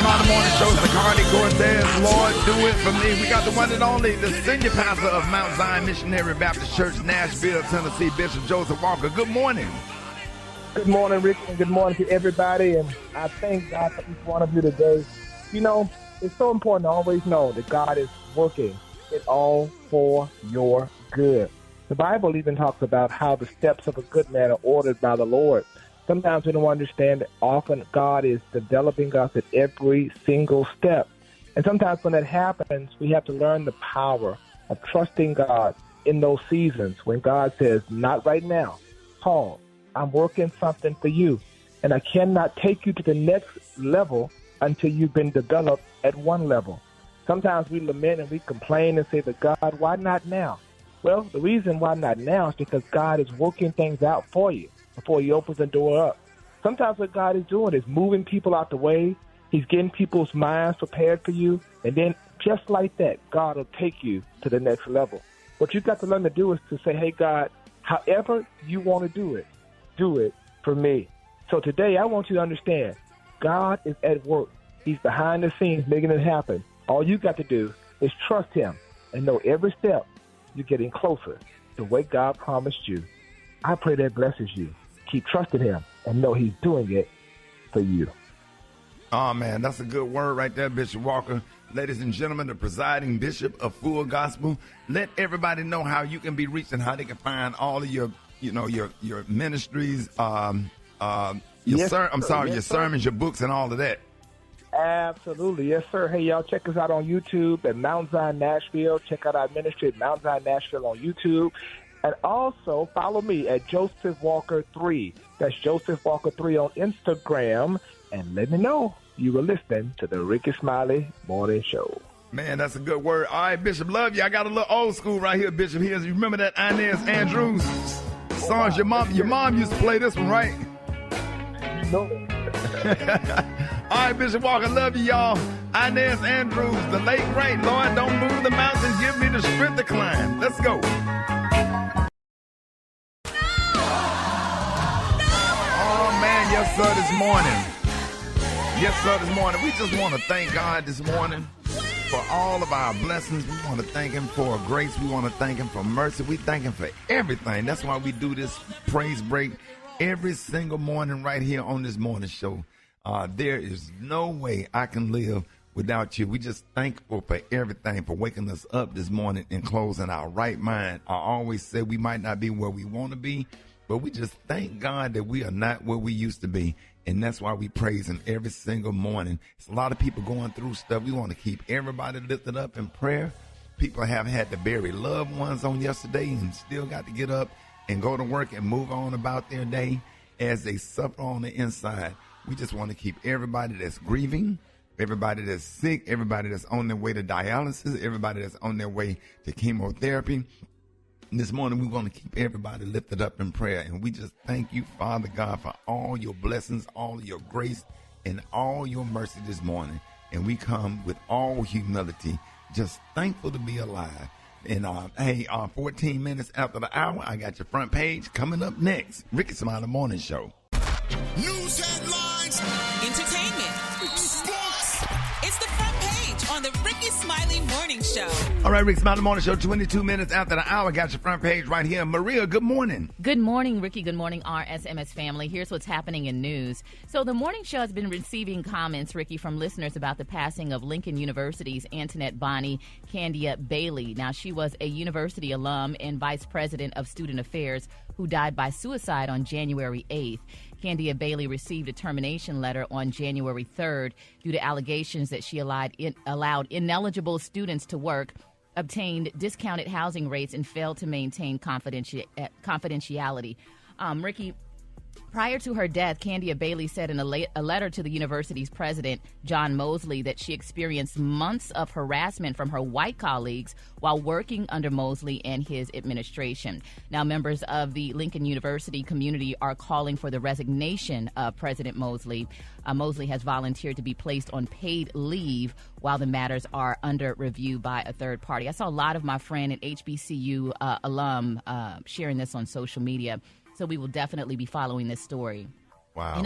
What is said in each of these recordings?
Smiley Morning Show, Zacardi Cortez, Lord, do it for me. We got the one and only, the senior pastor of Mount Zion Missionary Baptist Church, Nashville, Tennessee, Bishop Joseph Walker. Good morning. Good morning, Rick, and good morning to everybody. And I thank God for each one of you today. You know, it's so important to always know that God is working it all for your good. The Bible even talks about how the steps of a good man are ordered by the Lord. Sometimes we don't understand that often God is developing us at every single step. And sometimes when that happens, we have to learn the power of trusting God in those seasons when God says, not right now, pause. I'm working something for you, and I cannot take you to the next level until you've been developed at one level. Sometimes we lament and we complain and say to God, why not now? Well, the reason why not now is because God is working things out for you before he opens the door up. Sometimes what God is doing is moving people out the way. He's getting people's minds prepared for you. And then just like that, God will take you to the next level. What you've got to learn to do is to say, hey, God, however you want to do it for me. So today I want you to understand, God is at work. He's behind the scenes making it happen. All you got to do is trust him and know every step you're getting closer to what God promised you. I pray that blesses you. Keep trusting him and know he's doing it for you. Oh, man, that's a good word right there, Bishop Walker. Ladies and gentlemen, the presiding bishop of Full Gospel. Let everybody know how you can be reached and how they can find all of your, your ministries, your sermons, your books, and all of that. Absolutely. Yes, sir. Hey, y'all, check us out on YouTube at Mount Zion Nashville. Check out our ministry at Mount Zion Nashville on YouTube. And also follow me at Joseph Walker 3. That's Joseph Walker 3 on Instagram. And let me know you were listening to the Rickey Smiley Morning Show. Man, that's a good word. All right, Bishop, love you. I got a little old school right here, Bishop. Here, you remember that Inez Andrews songs? Your mom used to play this one, right? You know it. All right, Bishop Walker, love you, y'all. Inez Andrews, the late great. Lord, don't move the mountains. Give me the strength to climb. Let's go. Yes, sir, this morning. Yes, sir, this morning. We just want to thank God this morning for all of our blessings. We want to thank him for grace. We want to thank him for mercy. We thank him for everything. That's why we do this praise break every single morning right here on this morning show. There is no way I can live without you. We just thankful for everything, for waking us up this morning and closing our right mind. I always say we might not be where we want to be, but we just thank God that we are not where we used to be. And that's why we praise him every single morning. It's a lot of people going through stuff. We want to keep everybody lifted up in prayer. People have had to bury loved ones on yesterday and still got to get up and go to work and move on about their day as they suffer on the inside. We just want to keep everybody that's grieving, everybody that's sick, everybody that's on their way to dialysis, everybody that's on their way to chemotherapy. This morning, we want to keep everybody lifted up in prayer. And we just thank you, Father God, for all your blessings, all your grace, and all your mercy this morning. And we come with all humility, just thankful to be alive. And, 14 minutes after the hour, I got your front page coming up next. Rickey Smiley Morning Show. News headlines. Entertainment. Sports. It's the front page on the Rickey Smiley Morning Show. All right, Rickey Smiley Morning Show, 22 minutes after the hour. Got your front page right here. Maria, good morning. Good morning, Ricky. Good morning, RSMS family. Here's what's happening in news. So the morning show has been receiving comments, Ricky, from listeners about the passing of Lincoln University's Antoinette Bonnie Candia Bailey. Now, she was a university alum and vice president of student affairs who died by suicide on January 8th. Candia Bailey received a termination letter on January 3rd due to allegations that she allowed ineligible students to work, obtained discounted housing rates, and failed to maintain confidentiality. Ricky, prior to her death, Candia Bailey said in a letter to the university's president, John Mosley, that she experienced months of harassment from her white colleagues while working under Mosley and his administration. Now, members of the Lincoln University community are calling for the resignation of President Mosley. Mosley has volunteered to be placed on paid leave while the matters are under review by a third party. I saw a lot of my friend and HBCU alum sharing this on social media. So we will definitely be following this story. Wow.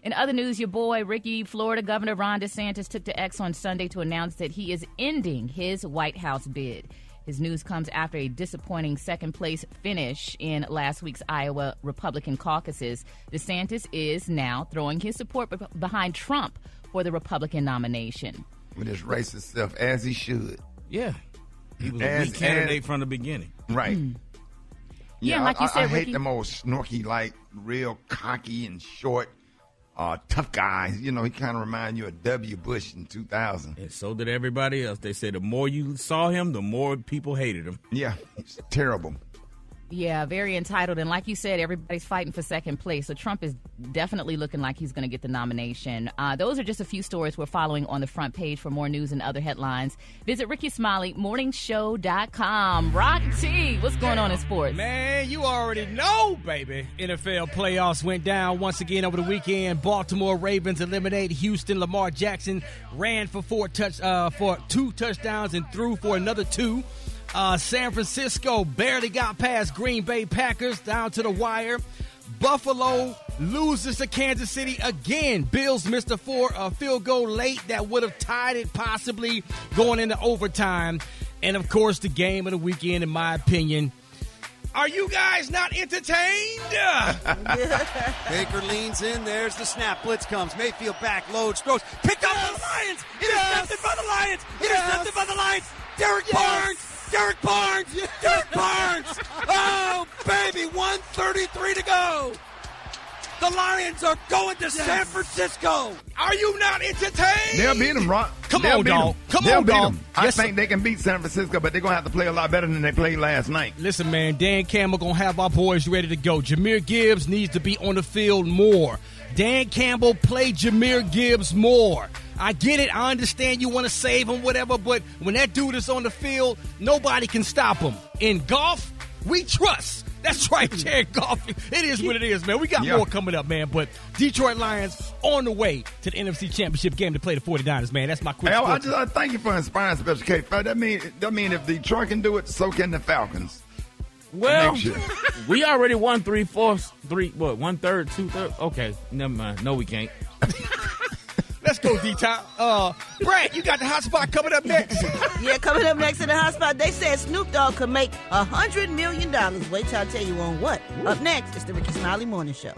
In other news, your boy, Ricky, Florida Governor Ron DeSantis took to X on Sunday to announce that he is ending his White House bid. His news comes after a disappointing second-place finish in last week's Iowa Republican caucuses. DeSantis is now throwing his support behind Trump for the Republican nomination. With his racist self, as he should. Yeah. He was a weak candidate from the beginning. Right. Yeah, like you said, I Ricky, hate them old snorky, like real cocky and short, tough guys. You know, he kind of reminds you of W. Bush in 2000. And so did everybody else. They said the more you saw him, the more people hated him. Yeah, it's terrible. Yeah, very entitled. And like you said, everybody's fighting for second place. So Trump is definitely looking like he's going to get the nomination. Those are just a few stories we're following on the front page. For more news and other headlines, visit RickeySmileyMorningShow.com. Rock T, what's going on in sports? Man, you already know, baby. NFL playoffs went down once again over the weekend. Baltimore Ravens eliminated Houston. Lamar Jackson ran for 2 touchdowns and threw for another 2. San Francisco barely got past Green Bay Packers down to the wire. Buffalo loses to Kansas City again. Bills missed a field goal late that would have tied it, possibly going into overtime. And, of course, the game of the weekend, in my opinion. Are you guys not entertained? Baker leans in. There's the snap. Blitz comes. Mayfield back, loads, throws. Picked up by the Lions. Intercepted by the Lions. Intercepted by the Lions. Derek Barnes. Oh, baby, 1:33 to go. The Lions are going to San Francisco. Are you not entertained? They'll beat them, Ron. Come on, dog. I think they can beat San Francisco, but they're going to have to play a lot better than they played last night. Listen, man, Dan Campbell going to have our boys ready to go. Jameer Gibbs needs to be on the field more. Dan Campbell, play Jameer Gibbs more. I get it. I understand you want to save him, whatever, but when that dude is on the field, nobody can stop him. In golf, we trust. That's right, Jared Goff. It is what it is, man. We got more coming up, man. But Detroit Lions on the way to the NFC Championship game to play the 49ers, man. That's my quick I thank you for inspiring Special K. That mean if Detroit can do it, so can the Falcons. Well, we already won 1/3, 2/3. Okay, never mind. No, we can't. Let's go, D-Top. Brad, you got the hot spot coming up next. Yeah, coming up next in the hot spot, they said Snoop Dogg could make $100 million. Wait till I tell you on what. Up next, it's the Rickey Smiley Morning Show.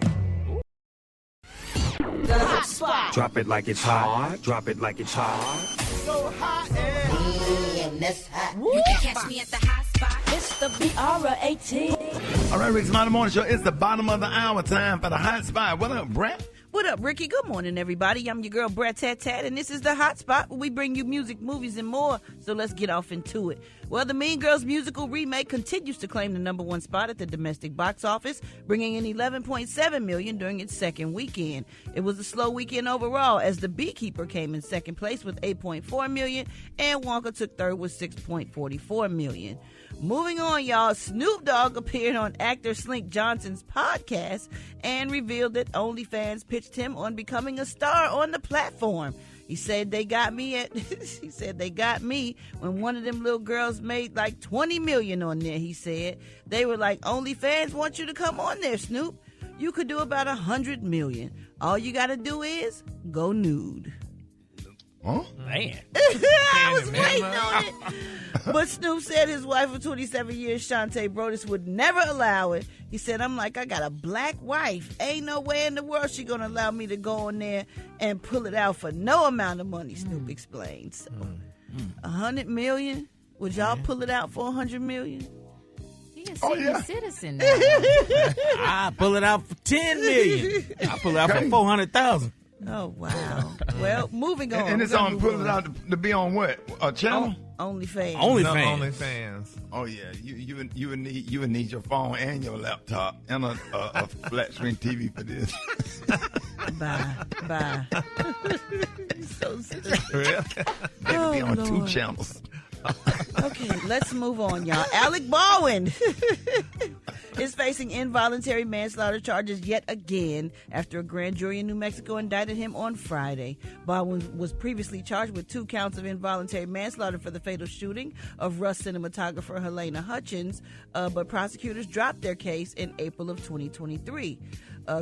The hot spot. Drop it like it's hot. Drop it like it's hot. So hot and that's hot. You can catch me at the hot spot. It's the BR18. All right, Rickey Smiley Morning Show. It's the bottom of the hour time for the hot spot. What up, Brett? What up, Ricky? Good morning, everybody. I'm your girl, Brett Tat, and this is the Hot Spot, where we bring you music, movies, and more. So let's get off into it. Well, the Mean Girls musical remake continues to claim the #1 spot at the domestic box office, bringing in $11.7 million during its second weekend. It was a slow weekend overall, as The Beekeeper came in second place with $8.4 million, and Wonka took third with $6.44 million. Moving on, y'all, Snoop Dogg appeared on actor Slink Johnson's podcast and revealed that OnlyFans pitched him on becoming a star on the platform. He said they got me when one of them little girls made like $20 million on there. He said they were like, OnlyFans want you to come on there, Snoop. You could do about $100 million. All you got to do is go nude. Huh? Man. I was waiting on it. But Snoop said his wife of 27 years, Shantae Brodus, would never allow it. He said, I got a black wife. Ain't no way in the world she gonna allow me to go on there and pull it out for no amount of money, Snoop explained. So, $100 million? Would y'all pull it out for $100 million? He's a senior citizen now. I pull it out for $10 million. I pull it out for $400,000. Oh, wow. Well, moving on. And it's on, pull it out to be on what? A channel? OnlyFans. OnlyFans. Oh, yeah. You would need your phone and your laptop and a flat screen TV for this. Bye. So stupid. They would be on Lord. 2 channels. Okay, let's move on, y'all. Alec Baldwin is facing involuntary manslaughter charges yet again after a grand jury in New Mexico indicted him on Friday. Baldwin was previously charged with 2 counts of involuntary manslaughter for the fatal shooting of Rust cinematographer Helena Hutchins, but prosecutors dropped their case in April of 2023.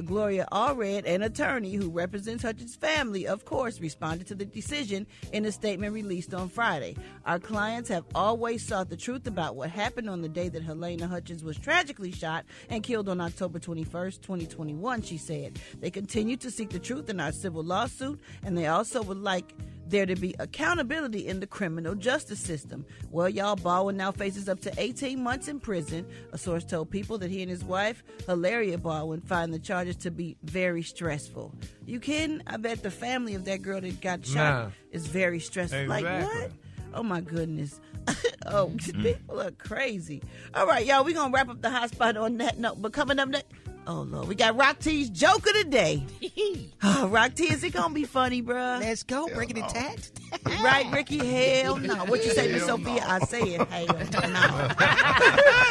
Gloria Allred, an attorney who represents Hutchins' family, of course, responded to the decision in a statement released on Friday. Our clients have always sought the truth about what happened on the day that Helena Hutchins was tragically shot and killed on October 21st, 2021, she said. They continue to seek the truth in our civil lawsuit, and they also would like there to be accountability in the criminal justice system. Well, y'all, Baldwin now faces up to 18 months in prison. A source told People that he and his wife, Hilaria Baldwin, find the charges to be very stressful. You kidding? I bet the family of that girl that got shot is very stressful. Exactly. Like, what? Oh, my goodness. People are crazy. All right, y'all, we're going to wrap up the hot spot on that note. But coming up next, oh, Lord, we got Rock T's joke of the day. Rock T, is it going to be funny, bruh? Let's go. Breaking it tat. Right, Ricky? Hell no. What you say, Miss Sophia? I say it. Hell no.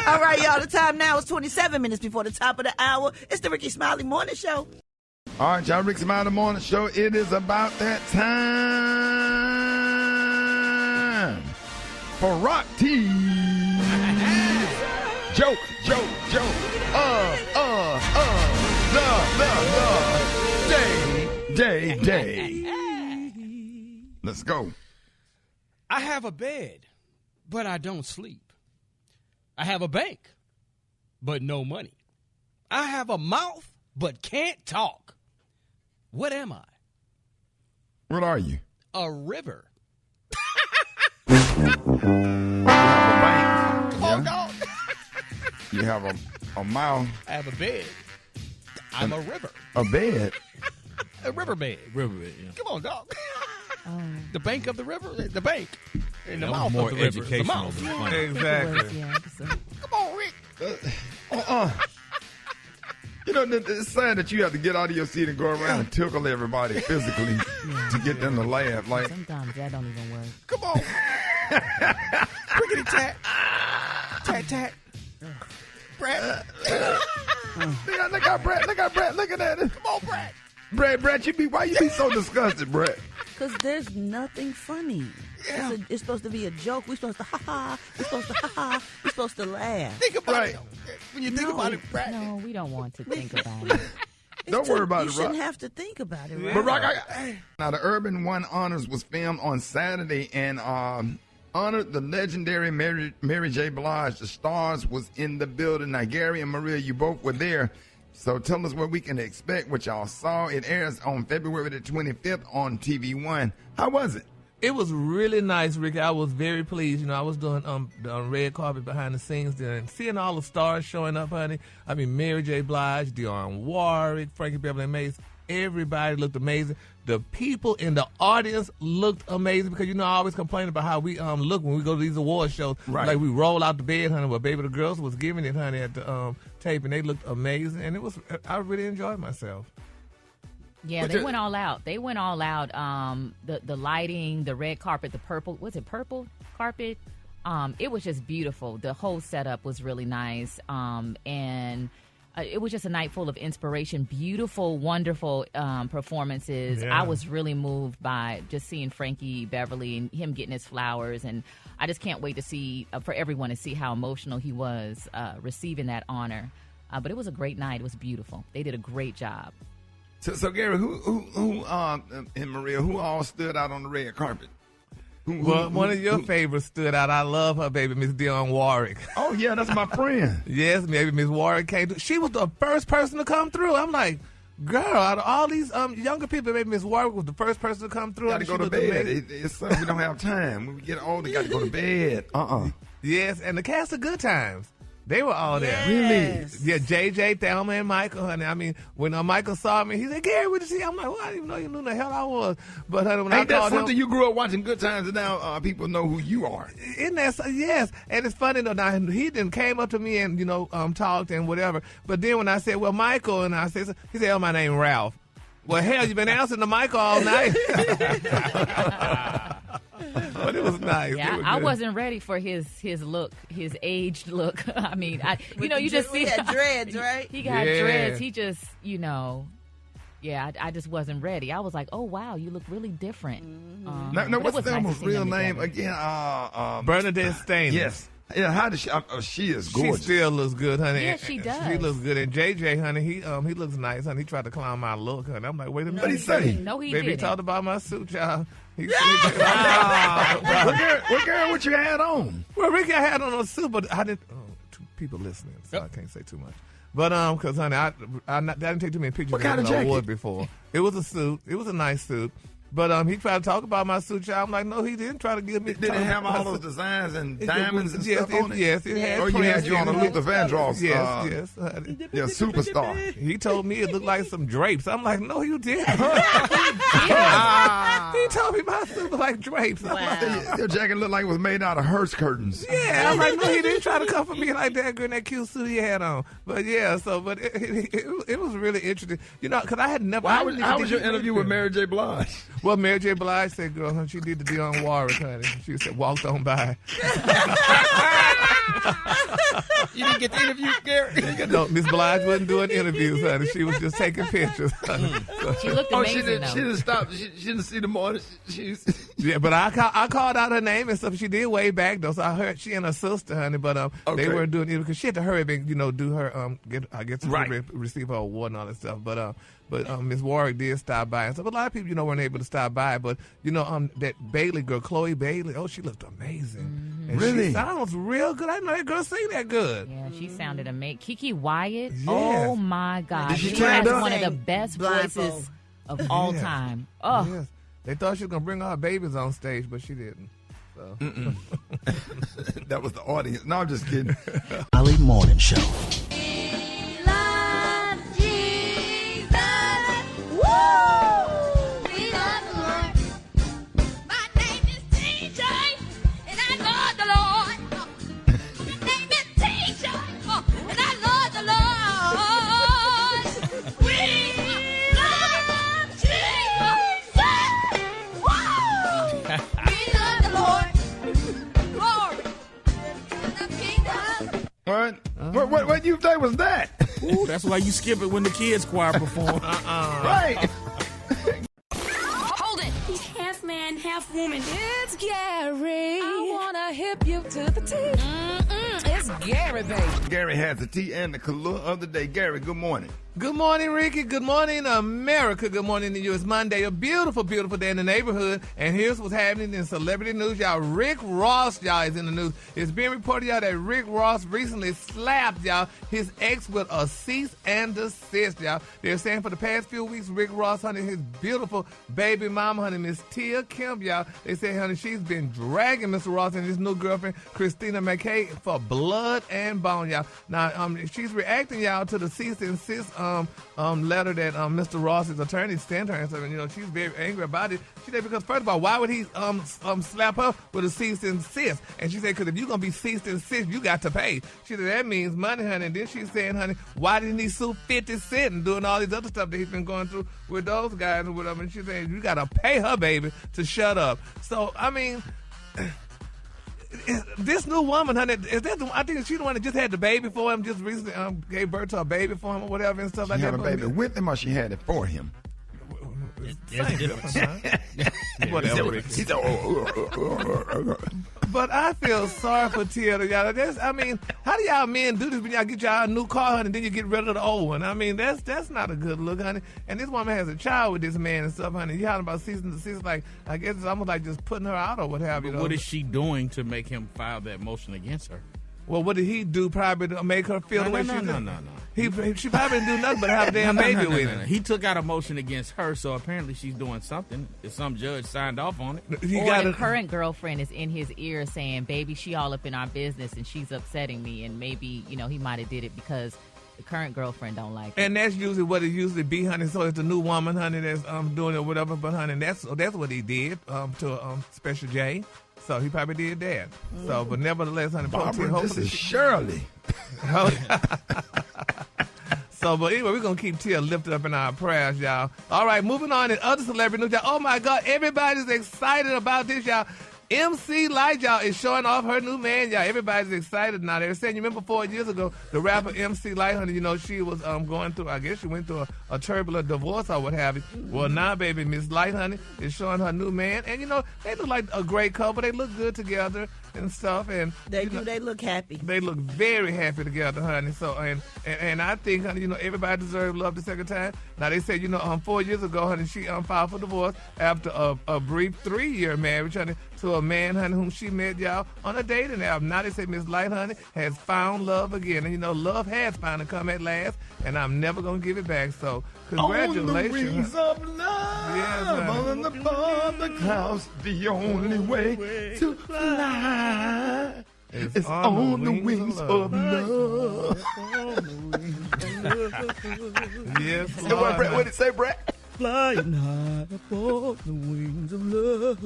All right, y'all, the time now is 27 minutes before the top of the hour. It's the Rickey Smiley Morning Show. All right, y'all, Rickey Smiley Morning Show. It is about that time for Rock T. Joke. Day. Let's go. I have a bed, but I don't sleep. I have a bank, but no money. I have a mouth, but can't talk. What am I? What are you? A river. You have a bank. Come on, dog. You have a mouth. I have a bed. I'm a river. A bed? A riverbed. Riverbed, yeah. Come on, dog. The bank of the river. The bank. In the That mouth was more of the river. The educational mouth. than funny. Exactly. Come on, Rick. You know, it's sad that you have to get out of your seat and go around and tickle everybody physically to get them to laugh. Like, Sometimes that don't even work. Come on. Rickety tat. Tat. Brad. look at Brett. Look at that. Come on, Brad. Brett, why you be so disgusted, Brett? Because there's nothing funny. Yeah. It's supposed to be a joke. We're supposed to ha-ha. We're supposed to ha-ha. We're supposed to laugh. Think about Right. it. When you think about it, Brad. No, we don't want to think about it. Don't worry about you it, shouldn't Rock. have to think about it, right? But Rock, now the Urban One Honors was filmed on Saturday and honored the legendary Mary J. Blige. The stars was in the building. Now, Gary and Maria, you both were there. So tell us what we can expect, what y'all saw. It airs on February the 25th on TV One. How was it? It was really nice, Ricky. I was very pleased. You know, I was doing the red carpet behind the scenes there and seeing all the stars showing up, honey. I mean, Mary J. Blige, Dionne Warwick, Frankie Beverly Mays. Everybody looked amazing. The people in the audience looked amazing because, you know, I always complain about how we look when we go to these award shows. Right. Like we roll out the bed, honey. Well, Baby the Girls was giving it, honey, at the tape, and they looked amazing. And I really enjoyed myself. Yeah, they went all out. They went all out. The lighting, the red carpet, the purple. Was it purple carpet? It was just beautiful. The whole setup was really nice. And it was just a night full of inspiration. Beautiful, wonderful performances. Yeah. I was really moved by just seeing Frankie Beverly and him getting his flowers. And I just can't wait to see, for everyone to see how emotional he was receiving that honor. But it was a great night. It was beautiful. They did a great job. So Gary, who and Maria, who all stood out on the red carpet? Well, one of your favorites stood out. I love her, baby, Miss Dionne Warwick. Oh, yeah, that's my friend. Yes, maybe Miss Warwick came through. She was the first person to come through. I'm like, girl, out of all these younger people, maybe Miss Warwick was the first person to come through. Got to go to bed. We don't have time. When we get older, got to go to bed. Yes, and the cast of Good Times. They were all there. Yes. Yeah, JJ, Thelma, and Michael, honey. I mean, when Michael saw me, he said, Gary, what did you see? I'm like, well, I didn't even know you knew the hell I was. But honey, when Ain't I that called something him, you grew up watching Good Times and now people know who you are? Isn't that so? Yes. And it's funny, though, now he didn't came up to me and, talked and whatever. But then when I said, well, Michael, and I said, he said, oh, my name Ralph. Well, hell, you've been answering the Michael all night. But it was nice. Yeah, I wasn't ready for his look, his aged look. I mean, you just see he had dreads, right? He got dreads. He just, yeah, I just wasn't ready. I was like, oh wow, you look really different. Now, what's Thelma's real name together. again? Bernadette Staines. Yes. Yeah, how does she? She is gorgeous. She still looks good, honey. Yeah, she does. She looks good. And JJ, honey, he looks nice, honey. He tried to clown my look, honey. I'm like, wait a minute. What he say? No, he Baby, didn't. he talked about my suit, y'all. What girl? What you had on? Well, Ricky, I had on a suit, but I didn't. Two people listening, so I can't say too much. But because honey, I didn't take too many pictures. What kind of jacket? I would before. It was a suit. It was a nice suit. But he tried to talk about my suit, y'all. I'm like, no, he didn't try to give me. Did it have all those designs and diamonds and stuff on it? Yes, it had. Or you had you on a Luther Vandross? Yes. Yeah, superstar. He told me it looked like some drapes. I'm like, no, you didn't. He told me my suit looked like drapes. Wow. Your jacket looked like it was made out of hearse curtains. Yeah, I'm like, no, he didn't try to come for me like that, girl, in that cute suit he had on. But yeah, but it was really interesting, because I had never. How was your interview with Mary J. Blige? Well, Mary J. Blige said, girl, she did the Dionne Warwick, honey. She said, walked on by. You didn't get the interview, Gary? No, Miss Blige wasn't doing interviews, honey. She was just taking pictures. She looked amazing, she didn't stop. She didn't see the morning. Yeah, but I called out her name and stuff. She did way back, though, so I heard she and her sister, honey, but they weren't doing it because she had to hurry and, do her, receive her award and all that stuff. But Miss Warwick did stop by and stuff. A lot of people, weren't able to stop by. But, that Bailey girl, Chloe Bailey, she looked amazing. Mm-hmm. And Really? She sounds real good. I didn't know that girl sing that good. Yeah, she sounded amazing. Kiki Wyatt, Yes. oh my God. Did she She stand has up? one of the best voices of all Yes. time. Oh, Yes. They thought she was going to bring all her babies on stage, but she didn't. So. That was the audience. No, I'm just kidding. Smiley Morning Show. What you think was that? Ooh, that's why you skip it when the kids choir perform. Right. Hold it. He's half man, half woman. It's Gary. I wanna hip you to the teeth. It's Gary, baby. Gary has the tea and the color of the day. Gary, good morning. Good morning, Ricky. Good morning, America. Good morning to you. It's Monday, a beautiful, beautiful day in the neighborhood. And here's what's happening in celebrity news, y'all. Rick Ross, y'all, is in the news. It's being reported, y'all, that Rick Ross recently slapped, y'all, his ex with a cease and desist, y'all. They're saying for the past few weeks, Rick Ross, honey, his beautiful baby mama, honey, Miss Tia Kemp, y'all, they say, honey, she's been dragging Mr. Ross and his new girlfriend, Christina McKay, for blood and bone, y'all. Now, she's reacting, y'all, to the cease and desist letter that Mr. Ross's attorney sent her and stuff, and she's very angry about it. She said because first of all, why would he slap her with a cease and desist? And she said because if you're gonna be cease and desist, you got to pay. She said that means money, honey. And then she's saying, honey, why didn't he sue 50 Cent and doing all these other stuff that he's been going through with those guys and whatever? And she's saying you gotta pay her, baby, to shut up. So I mean. This new woman, honey, I think she's the one that just had the baby for him, just recently gave birth to a baby for him or whatever and stuff like that. She had a baby with him or she had it for him? There's a difference, huh? Whatever. But I feel sorry for Tia. I mean, how do y'all men do this when y'all get y'all a new car, honey, and then you get rid of the old one? I mean, that's not a good look, honey. And this woman has a child with this man and stuff, honey. You talking about cease and desist, like, I guess it's almost like just putting her out or what have you. What is she doing to make him file that motion against her? Well, what did he do probably to make her feel the way she did? No. She probably didn't do nothing but have a damn baby with him. He took out a motion against her, so apparently she's doing something. If some judge signed off on it. The current girlfriend is in his ear saying, baby, she all up in our business and she's upsetting me. And maybe, he might have did it because the current girlfriend don't like it. And that's usually what it usually be, honey. So it's the new woman, honey, that's doing it or whatever. But, honey, that's what he did to Special J. So he probably did that. So, but nevertheless, honey, Barbara, this is Shirley. So, but anyway, we're going to keep Tia lifted up in our prayers, y'all. All right, moving on in other celebrity news, y'all. Oh, my God, everybody's excited about this, y'all. MC Light, y'all, is showing off her new man, y'all. Everybody's excited now. They were saying, you remember 4 years ago, the rapper MC Light, honey, you know, she was going through, I guess she went through a turbulent divorce or what have you. Well, now, baby, Miss Light, honey, is showing her new man. And, you know, they look like a great couple. They look good together and stuff. And They do. They look happy. They look very happy together, honey. So, and I think, honey, you know, everybody deserves love the second time. Now, they said, you know, 4 years ago, honey, she filed for divorce after a brief 3-year marriage, honey, to a man, honey, whom she met, y'all, on a dating app. Now they say Miss Light, honey, has found love again. And, you know, love has finally come at last, and I'm never going to give it back. So, congratulations. On the wings of love, yes, on the clouds, the only way to fly. It's on the wings of love. Yes, Lord. What did it say, Brett? Flying high upon the wings of love.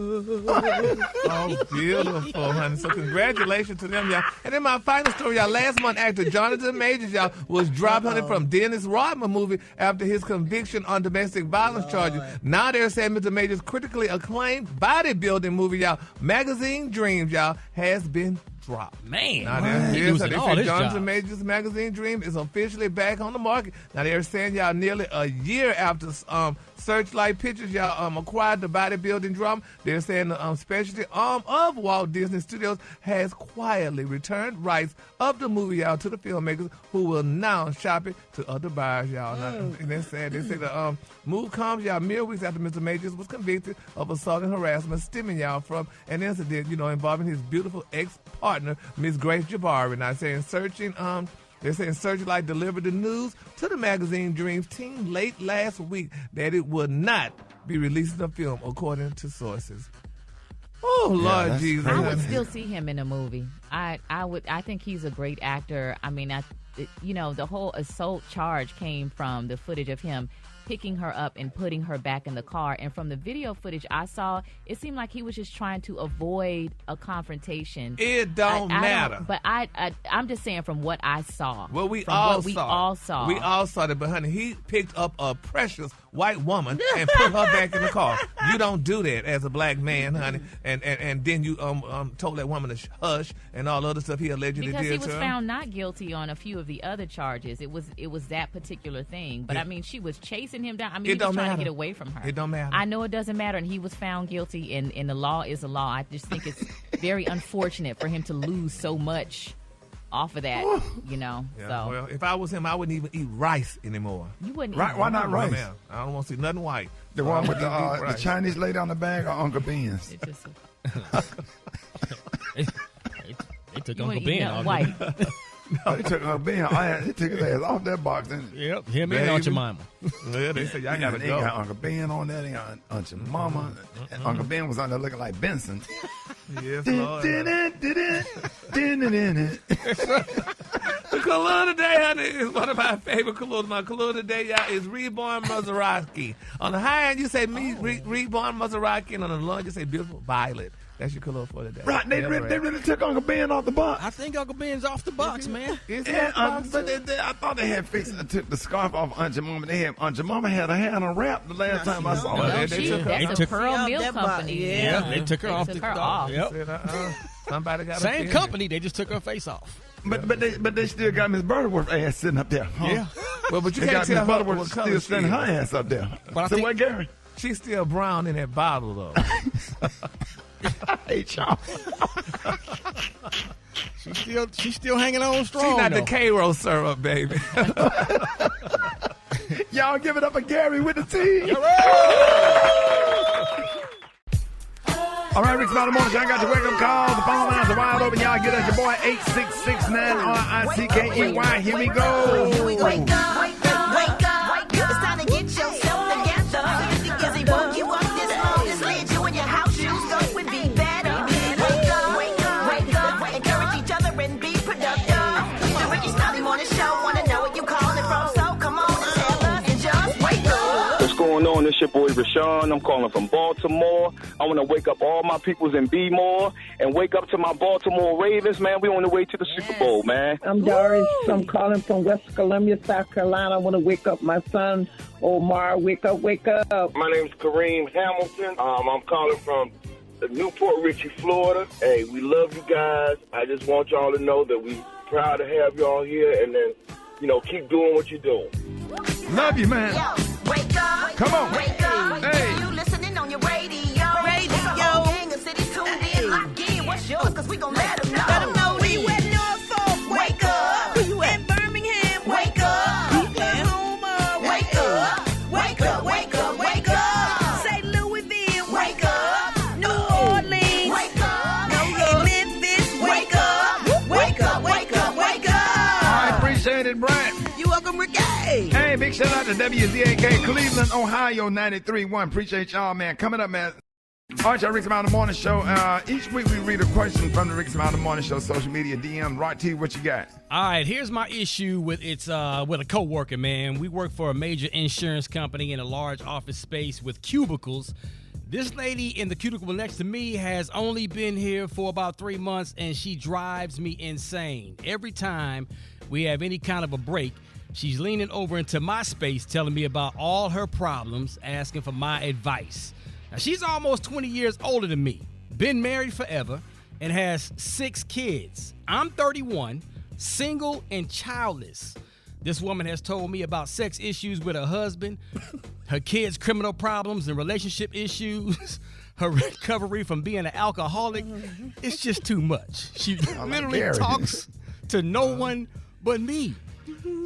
Oh, beautiful, honey. So congratulations to them, y'all. And then my final story, y'all. Last month, actor Jonathan Majors, y'all, was dropped, honey, from Dennis Rodman movie after his conviction on domestic violence charges. Now they're saying Mr. Majors' critically acclaimed bodybuilding movie, y'all, Magazine Dreams, y'all, has been dropped. Man, now they say Jonathan Majors' Magazine Dream is officially back on the market. Now they're saying, y'all, nearly a year after Searchlight Pictures, y'all, acquired the bodybuilding drama, they're saying the specialty arm of Walt Disney Studios has quietly returned rights of the movie, y'all, to the filmmakers, who will now shop it to other buyers, y'all. Now, and they say the move comes, y'all, mere weeks after Mr. Majors was convicted of assault and harassment stemming, y'all, from an incident, you know, involving his beautiful ex-partner, Miss Grace Jabari. Now, they're saying Searchlight delivered the news to the Magazine Dreams team late last week that it would not be releasing the film, according to sources. Oh, Lord Jesus. I would still see him in a movie. I think he's a great actor. I mean, you know, the whole assault charge came from the footage of him picking her up and putting her back in the car. And from the video footage I saw, it seemed like he was just trying to avoid a confrontation. It don't matter. But I'm just saying from what I saw. Well, we all saw. We all saw that, but honey, he picked up a precious white woman and put her back in the car. You don't do that as a black man, honey. And then you told that woman to hush and all other stuff he allegedly did to her. Because he was found not guilty on a few of the other charges. It was that particular thing. But I mean, she was chasing him down. I mean, he was trying to get away from her. It don't matter. I know it doesn't matter, and he was found guilty, and the law is the law. I just think it's very unfortunate for him to lose so much off of that, you know. Yeah, so. Well, if I was him, I wouldn't even eat rice anymore. You wouldn't eat Why not rice? Man, I don't want to see nothing white. The one with the Chinese lady on the bag or Uncle Ben's? They took Uncle Ben off. White. No, they took Uncle Ben. They took his ass off that box, didn't they? Yep, him and Aunt Jemima. Yeah, they said, y'all got to go. They got Uncle Ben on there. They got Aunt Jemima. And Uncle Ben was on there looking like Benson. Yes, Lord. The color today, honey, is one of my favorite colors. My color today, y'all, is Reborn Maserati. On the high end, you say Reborn Maserati, and on the low end, you say Beautiful Violet. That's your color for today. Right, they really took Uncle Ben off the box. I think Uncle Ben's off the box, man. Yeah, but I thought they had took the scarf off Aunt Jemima. Aunt Jemima had her hair on a wrap the last time I saw her. That's a Pearl Milk Company. Yeah, they took her off. Yep. Somebody got same company. They just took her face off. But they still got Miss Butterworth ass sitting up there. Huh? Yeah. Well, but you can't got tell Miss Butterworth still standing her ass up there. But so what, Gary? She's still brown in that bottle, though. I hate y'all. She's still hanging on strong. She's not the Cairo syrup, baby. Y'all give it up for Gary with the T. All right, Rick Smiley Morning Show. I got your wake-up call. The phone lines are wide open. Y'all get us your boy 866-9RICKEY. Here we go. Here we go. Wake up, wake up, wake up. It's time to get yourself together. Because he woke you up this long, just laid you in your house shoes. Go and be better. Wake up, wake up, wake up. Encourage each other and be productive. The Rickey Smiley Morning Show. Wanna know where you calling from? So come on and tell us and just wake up. What's going on? It's your boy Rashawn. I'm calling from Baltimore. I want to wake up all my peoples in B-More and wake up to my Baltimore Ravens, man. We on the way to the Super Bowl, man. I'm Doris. I'm calling from West Columbia, South Carolina. I want to wake up my son, Omar. Wake up, wake up. My name's Kareem Hamilton. I'm calling from Newport Richey, Florida. Hey, we love you guys. I just want y'all to know that we proud to have y'all here, and then, keep doing what you're doing. Love you, man. Yo, wake up. Come on. Wake up. Hey. You listening on your radio. Radio. Gang of cities tuned in. Lock in. What's yours? Because we gon' let them know. Let 'em know Where you at, Norfolk? Wake up. Where you at? In Birmingham. Wake up. Oklahoma. Wake up. Wake up. Wake up. Wake up. St. Louisville. Wake up. New Orleans. Wake up. In Memphis. Wake up. Wake up. Wake up. Wake up. I appreciate it, Brad. You welcome, Ricky. Hey, big shout out to WZAK, Cleveland, Ohio, 93.1. Appreciate y'all, man. Coming up, man. All right, y'all, Rickey Smiley Morning Show. Each week we read a question from the Rickey Smiley Morning Show social media DM. Right, T, what you got? All right, here's my issue with with a coworker, man. We work for a major insurance company in a large office space with cubicles. This lady in the cubicle next to me has only been here for about 3 months, and she drives me insane. Every time we have any kind of a break, she's leaning over into my space, telling me about all her problems, asking for my advice. Now, she's almost 20 years older than me, been married forever, and has 6 kids. I'm 31, single and childless. This woman has told me about sex issues with her husband, her kids' criminal problems and relationship issues, her recovery from being an alcoholic. It's just too much. She literally talks to no one but me.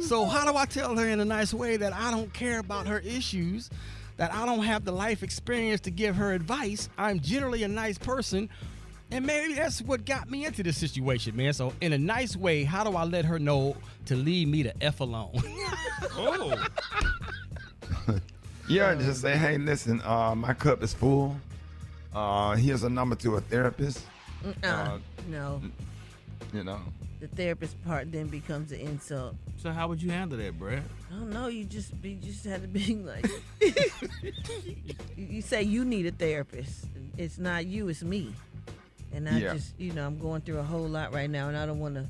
So how do I tell her in a nice way that I don't care about her issues, that I don't have the life experience to give her advice? I'm generally a nice person, and maybe that's what got me into this situation, man. So in a nice way, how do I let her know to leave me the F alone? Oh. Yeah, just say, hey, listen, my cup is full. Here's a number to a therapist. No. The therapist part then becomes an insult. So how would you handle that, Brad? I don't know. You just had to be like, you say you need a therapist. It's not you, it's me. And I just, I'm going through a whole lot right now, and I don't want to.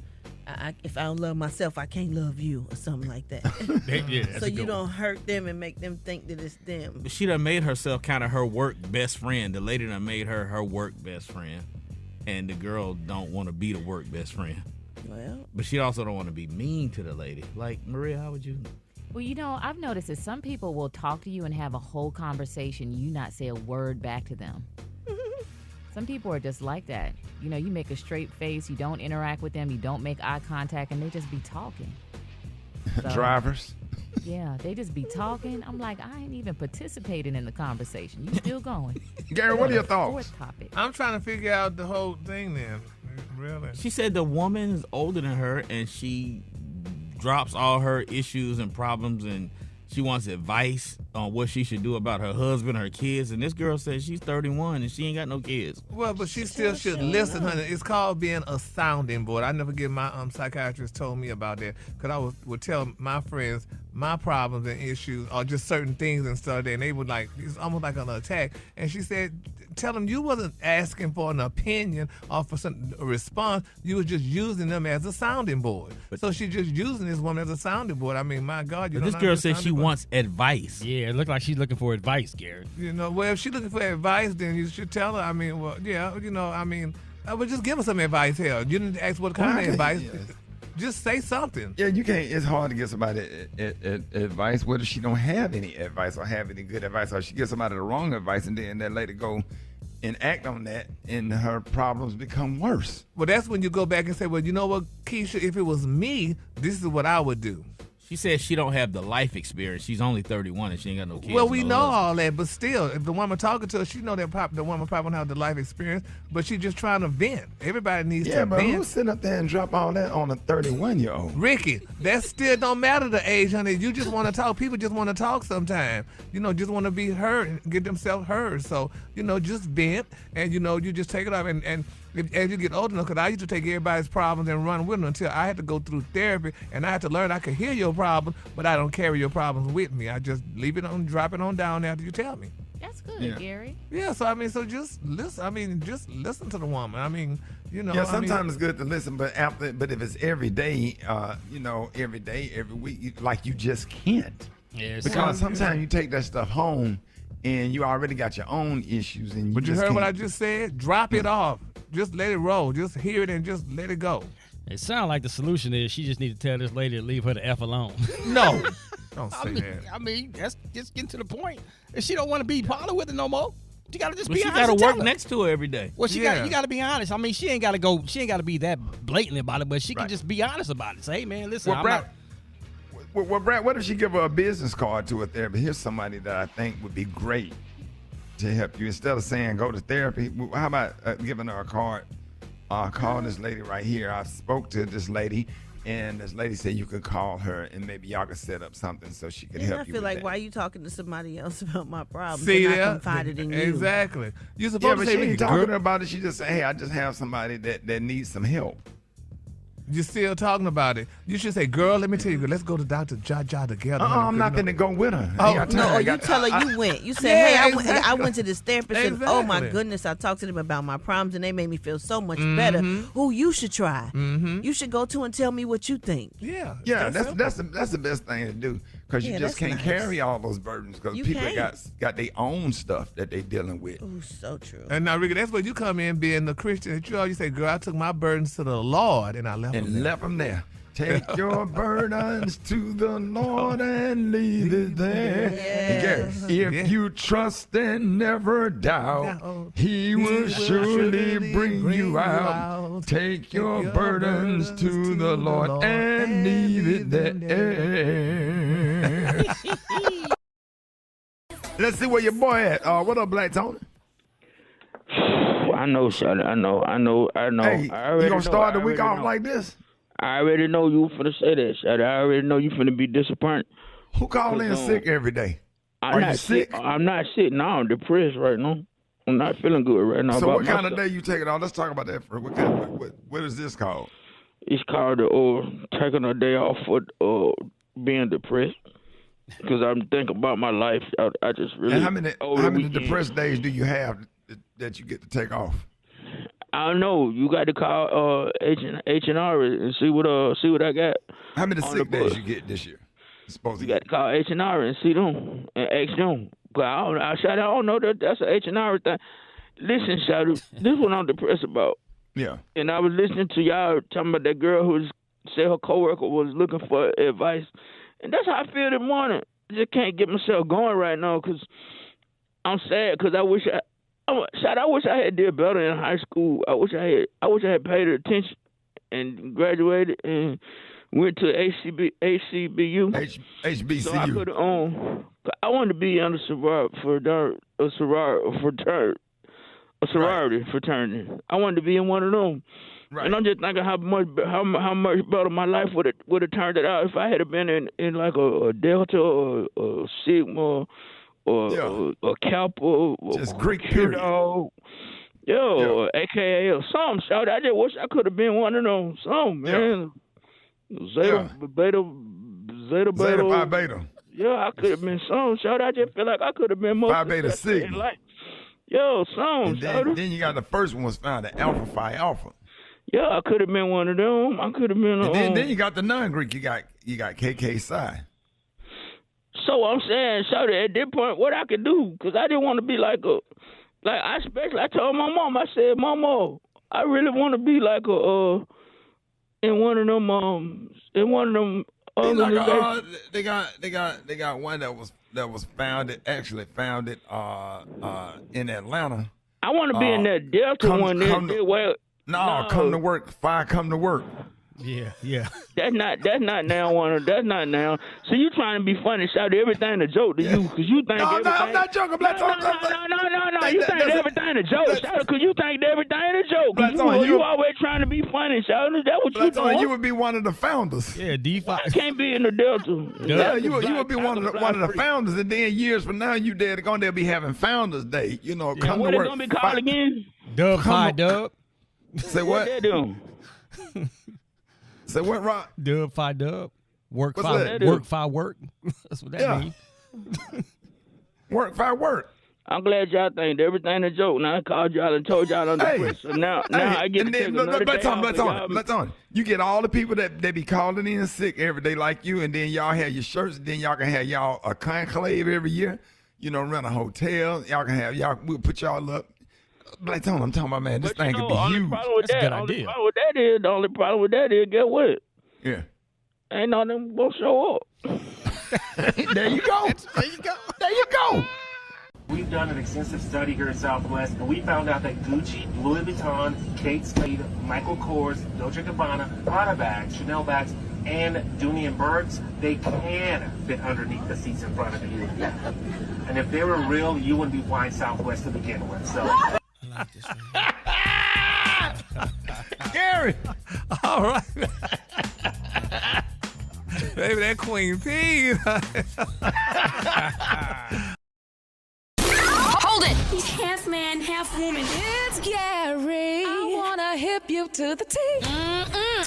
If I don't love myself, I can't love you, or something like that. So you don't hurt them and make them think that it's them. But she done made herself kind of her work best friend. The lady done made her work best friend, and the girl don't want to be the work best friend. Well, but she also don't want to be mean to the lady. Like, Maria, how would you? Well, I've noticed that some people will talk to you and have a whole conversation, you not say a word back to them. Some people are just like that. You make a straight face, you don't interact with them, you don't make eye contact, and they just be talking. So, Drivers. Yeah, they just be talking. I'm like, I ain't even participating in the conversation. You still going. Gary, what are your thoughts? Fourth topic. I'm trying to figure out the whole thing then. Really? She said the woman is older than her, and she drops all her issues and problems, and she wants advice on what she should do about her husband, her kids. And this girl says she's 31 and she ain't got no kids. Well, but she still should listen, honey. It's called being a sounding board. I never get my psychiatrist told me about that, because I would tell my friends my problems and issues or just certain things and stuff, and they would it's almost like an attack. And she said, tell them you wasn't asking for an opinion or for a response. You was just using them as a sounding board. So she's just using this woman as a sounding board. I mean, my God. This girl says she wants advice. Yeah, it looked like she's looking for advice, Garrett. Well, if she's looking for advice, then you should tell her. I mean, well, yeah, I would just give her some advice here. You didn't ask what kind of advice. Yeah. Just say something. Yeah, you can't. It's hard to get somebody advice. What if she don't have any advice or have any good advice, or she gives somebody the wrong advice, and then that lady go and act on that, and her problems become worse. Well, that's when you go back and say, well, you know what, Keisha, if it was me, this is what I would do. She says she don't have the life experience. She's only 31 and she ain't got no kids. Well, we know all that, but still, if the woman talking to her, she know that the woman probably don't have the life experience, but she's just trying to vent. Everybody needs to vent. Yeah, but who's sitting up there and drop all that on a 31-year-old? Ricky, that still don't matter the age, honey. You just want to talk. People just want to talk sometimes. Just want to be heard and get themselves heard. So, just vent, and, you just take it off. And as you get older enough, because I used to take everybody's problems and run with them until I had to go through therapy, and I had to learn I could hear your problem, but I don't carry your problems with me. I just leave it on, drop it on down after you tell me. That's good, Gary. Yeah, so just listen. Just listen to the woman. Yeah, sometimes it's good to listen, but if it's every day, every day, every week, you just can't. Yeah, because sometimes you take that stuff home and you already got your own issues. And But you just heard what I can't- just said? Drop it off. Just let it roll. Just hear it and just let it go. It sounds like the solution is she just need to tell this lady to leave her the F alone. No. Don't say that. I mean, that's just getting to the point. If she don't want to be bothered with it no more, you gotta just But be she honest. got to and tell work her. next to her every day. Well, you got to be honest. I mean, she ain't got to go. She ain't got to be that blatant about it, but she can just be honest about it. Say, hey, man, listen, Well, I'm Brad, not. well, Brad, what if she give her a business card to a therapist? Here's somebody that I think would be great to help you. Instead of saying go to therapy, how about giving her a card? Call this lady right here. I spoke to this lady, and this lady said you could call her, and maybe y'all could set up something so she could And help I you feel with like, that. why are you talking to somebody else about my problems? See and I there? confided in you. Exactly. You're Yeah, supposed but to she say, ain't "Look, talking girl, to her about it. She just say, hey, I just have somebody that needs some help. You're still talking about it. You should say, girl, let me tell you, let's go to Dr. Jaja together. I'm not going to go with her. Oh, I got no, time. No, I you got- tell her I- you went. You said, Yeah, hey, I exactly. went to this therapist, and oh my Exactly. goodness, I talked to them about my problems, and they made me feel so much better. Who you should try. You should go to and tell me what you think. Yeah. Yeah, that's the best thing to do because you Yeah, just that's can't nice. carry all those burdens because You people can't. got their own stuff that they dealing with. Oh, so true. And now, Ricky, that's where you come in being the Christian that you are. You say, girl, I took my burdens to the Lord and I left them And there. left them there. Take your burdens to the Lord and leave it there. Yes. And Gary, if you trust and never doubt, He will surely bring you out. Take your burdens to the Lord and leave it there. Let's see where your boy at. What up, Black Tony? I know, son. I know. Hey, I already you gonna start know. the week I already off know. like this? I already know you finna say that, son. I already know you finna be disappointed. Who call in sick every day? I'm Are not you sick? I'm not sick now. I'm depressed right now. I'm not feeling good right now. So about what kind of myself. day you take it off? Let's talk about that first. What is this called? It's called taking a day off for being depressed. Because I'm thinking about my life. I just really. And how many over the weekend. depressed days do you have that you get to take off? I don't know. You got to call H&R and see what I got. How many on sick the days book. you get this year? Supposed You to got to call H&R and see them and ask them. But I don't know that that's an H&R thing. Listen, Shadow, this is what I'm depressed about. Yeah. And I was listening to y'all talking about that girl who said her coworker was looking for advice. And that's how I feel this morning. I just can't get myself going right now because I'm sad because I wish I had did better in high school. I wish I had paid attention and graduated and went to HBCU. HBCU. So I could I wanted to be on a sorority fraternity. I wanted to be in one of them. Right. And I'm just thinking how much better my life would have turned out if I had been in like a Delta or a Sigma or a Kappa or Just Greek Q period. Dog. Or AKA or something. Shout I just wish I could have been one of them. Something, man. Zeta Phi Beta. Yeah, I could have been some. Shout I just feel like I could have been more Phi Beta successful in Sigma. life. Yo, some. And then you got the first one was found at Alpha Phi Alpha. Yeah, I could have been one of them. I could have been. And then you got the non-Greek. You got KK Psi. So I'm saying, so at this point, what I could do, because I didn't want to be like I told my mom, I said, Mama, I really want to be like in one of them organizations. They got one that was founded in Atlanta. I want to be in that Delta one. Come to work. Phi come to work. Yeah. That's not now one. That's not now. So you trying to be funny, shout everything a joke to you because you think everything. I'm not joking. No. You think everything a joke, shout because you think everything a joke. You always trying to be funny, shout. Is that what you doing? You would be one of the founders. Yeah, DeFi. I can't be in the Delta. Yeah, you would be one of the founders, and then years from now, they'll be having Founders Day. Come What to it work. gonna be called again? Dub Phi Dub. Say What what? they doing? Say what, Rock? Dub Phi Dub. Work What's Phi that? work Phi work. That's what that means. Work Phi work. I'm glad y'all think everything a joke. Now I called y'all and told y'all on the press. So now I get to take another day off. Let's on. You get all the people that be calling in sick every day like you, and then y'all have your shirts, and then y'all can have y'all a conclave every year. rent a hotel. We'll put y'all up. Black Tone, I'm talking about, man, this thing could be only huge. problem with That's a that, good only idea. problem with that is, the only problem with that is, get what? Yeah. Ain't none of them gonna show up. There you go. There you go. We've done an extensive study here at Southwest, and we found out that Gucci, Louis Vuitton, Kate Spade, Michael Kors, Dolce & Gabbana, Prada bags, Chanel bags, and Dooney and Burks, they can fit underneath the seats in front of you. And if they were real, you wouldn't be flying Southwest to begin with. So. Gary. All right. Baby, that Queen P. Hold it! Half man, half woman. It's Gary. I wanna hip you to the T.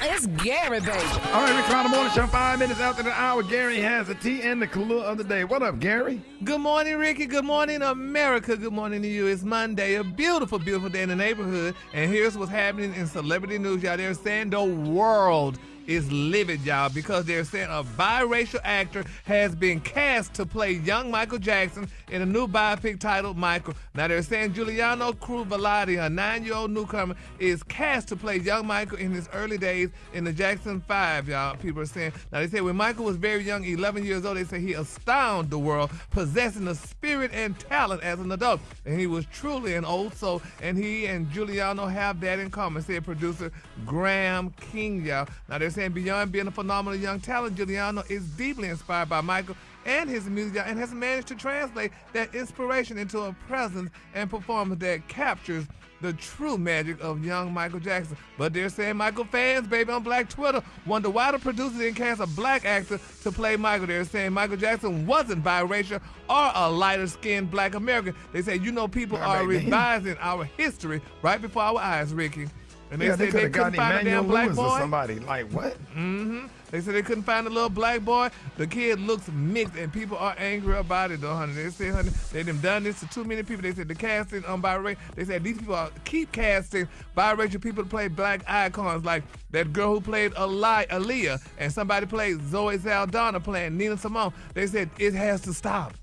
It's Gary, baby. All right, Rick Smiley Morning Show, 5 minutes after the hour. Gary has the tea and the clue of the day. What up, Gary? Good morning, Ricky. Good morning, America. Good morning to you. It's Monday, a beautiful, beautiful day in the neighborhood. And here's what's happening in celebrity news, y'all. They're saying the world is livid, y'all, because they're saying a biracial actor has been cast to play young Michael Jackson in a new biopic titled Michael. Now they're saying Giuliano Cruzvalati, a 9-year-old newcomer, is cast to play young Michael in his early days in the Jackson 5, y'all. People are saying. Now they say when Michael was very young, 11 years old, they say he astounded the world, possessing the spirit and talent as an adult. And he was truly an old soul, and he and Giuliano have that in common, said producer Graham King, y'all. Now they're saying beyond being a phenomenal young talent, Giuliano is deeply inspired by Michael and his music, and has managed to translate that inspiration into a presence and performance that captures the true magic of young Michael Jackson. But they're saying Michael fans, baby, on Black Twitter wonder why the producers didn't cast a black actor to play Michael. They're saying Michael Jackson wasn't biracial or a lighter-skinned black American. They say, people are revising our history right before our eyes, Ricky. And they said they couldn't find a damn black boy. Or somebody like what? Mm-hmm. They said they couldn't find a little black boy. The kid looks mixed, and people are angry about it, though, honey. They said, honey, they done done this to too many people. They said the casting on biracial. They said these people keep casting biracial people to play black icons, like that girl who played Aaliyah, and somebody played Zoe Saldana playing Nina Simone. They said it has to stop.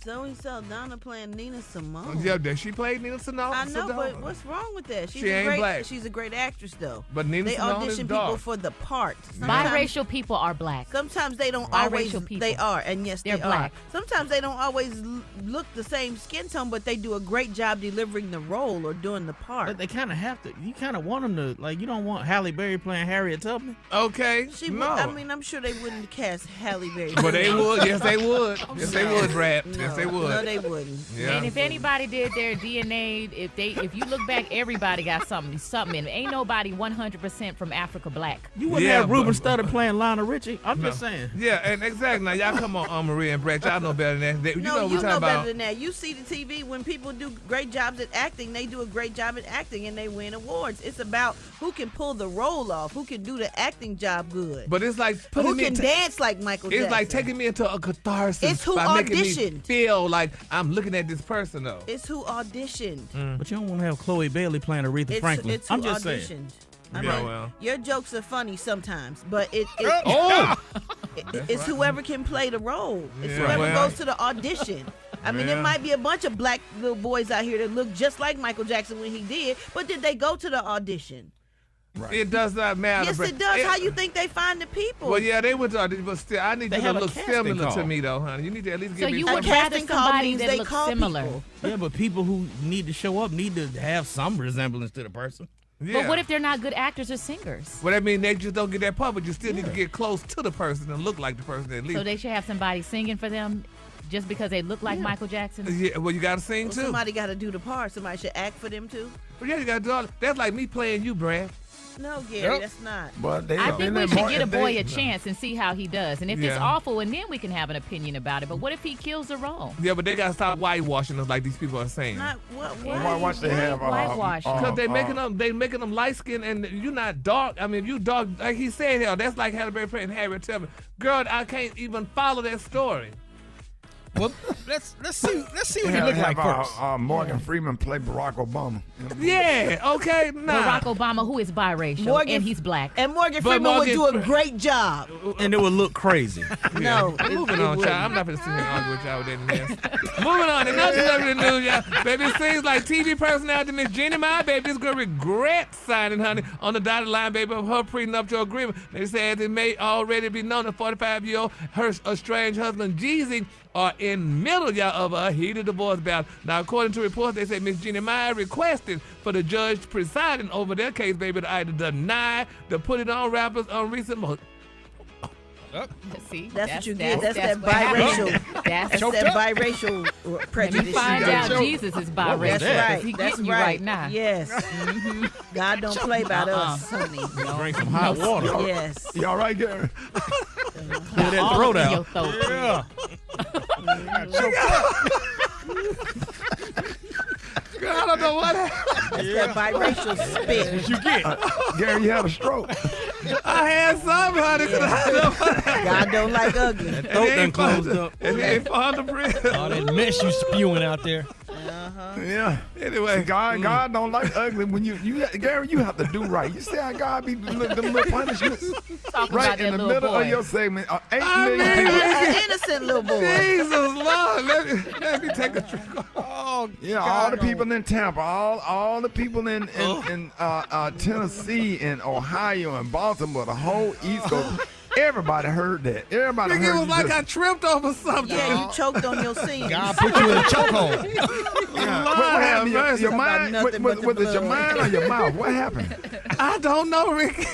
Zoe Saldana playing Nina Simone. Yeah, she played Nina Simone. I know, but what's wrong with that? She ain't black. She's a great actress, though. But Nina Simone audition is people dark. for the part. Biracial people are black. Sometimes they don't Biracial always. people. They are, and yes, They're they black. are. Sometimes they don't always look the same skin tone, but they do a great job delivering the role or doing the part. But they kind of have to. You kind of want them to, like, you don't want Halle Berry playing Harriet Tubman. Okay. I'm sure they wouldn't cast Halle Berry. But they would. Yes, they would. Yes, they would, Brad. Yes, they would. No, they wouldn't. Yeah. And if anybody did their DNA, if you look back, everybody got something in it. Ain't nobody 100% from Africa black. You wouldn't have Ruben Studdard playing Lionel Richie. I'm just saying. Yeah, and exactly. Now y'all come on, Maria and Brett. Y'all know better than that. You know better than that. You see the TV when people do great jobs at acting. They do a great job at acting and they win awards. It's about who can pull the role off, who can do the acting job good. But it's like who can dance like Michael Jackson. It's like taking me into a catharsis. It's who by making me auditioned. feel like I'm looking at this person though. It's who auditioned. But you don't want to have Chloe Bailey playing Aretha Franklin. It's who I'm just auditioned. saying. I Yeah, mean, well. your jokes are funny sometimes, but it's right. whoever can play the role. It's Yeah, whoever well. goes to the audition. I mean, Yeah. there might be a bunch of black little boys out here that look just like Michael Jackson when he did, but did they go to the audition? Right. It does not matter. Yes, Brett. it does. How you think they find the people? Well, yeah, they went to audition, but still, I need They you have to a look casting similar call. to me, though, honey. You need to at least So give me you some. would rather casting call somebody means that they looks call similar. people. Yeah, but people who need to show up need to have some resemblance to the person. Yeah. But what if they're not good actors or singers? Well, that means they just don't get that part, but you still need to get close to the person and look like the person at least. So they should have somebody singing for them just because they look like Michael Jackson? Yeah, well, you got to sing Well, too. somebody got to do the part. Somebody should act for them too. But yeah, you got to do all. That's like me playing you, Brad. No, Gary, that's not. But they I are. think we should get a boy a chance and see how he does. And if it's Yeah. awful, and then we can have an opinion about it. But what if he kills the role? Yeah, but they got to stop whitewashing us like these people are saying. Not what? Why watch they have whitewash? Because they making them light skinned and you're not dark. I mean, if you dark, like he said, hell, that's like Halle Berry playing Harriet Tubman. Girl, I can't even follow that story. Well, let's see what he look like first. Morgan Freeman play Barack Obama. Yeah, okay. Nah. Barack Obama, who is biracial, and he's black. And Morgan Freeman would do a great job. And it would look crazy. No. Moving on, child. I'm not going to sit here and argue with y'all with that mess. Moving on. Another celebrity news, y'all. Baby, it seems like TV personality Miss Jeannie Mai, baby, this girl regrets signing, honey, on the dotted line, baby, of her prenuptial agreement. They said it may already be known that 45-year-old her estranged husband, Jeezy, are in middle, y'all, of a heated divorce battle. Now, according to reports, they say Miss Jeannie Mai requested for the judge presiding over their case, baby, to either deny the put it on rappers on recent months. See, that's what you get. That's that biracial. That's that biracial prejudice. Let me find out Jesus is biracial. That's right. He That's getting you right. right now. Yes. God don't play about us, honey. Drink some hot water. Yes. You all right, Gary? Get that throat out. Yeah. Girl, I don't know what happened. That's that biracial spit. What you get? Gary, you had a stroke. I had some, honey. God don't like ugly. That throat done closed up. And they found the bread. All that mess you spewing out there. Yeah. Anyway, God don't like ugly. When you Gary, you have to do right. You see how God be them little punishments right in the middle of your segment. 8 million people. An innocent little boy. Jesus Lord, let me take a drink. Oh, yeah, all the people in Tampa, all the people in Tennessee and Ohio and Baltimore, the whole East Coast. Everybody heard that. Everybody heard it was like I tripped over something. Yeah, you choked on your scene. God put you in a chokehold. Yeah. What happened? Your mind? Was it your mind or your mouth? What happened? I don't know, Ricky.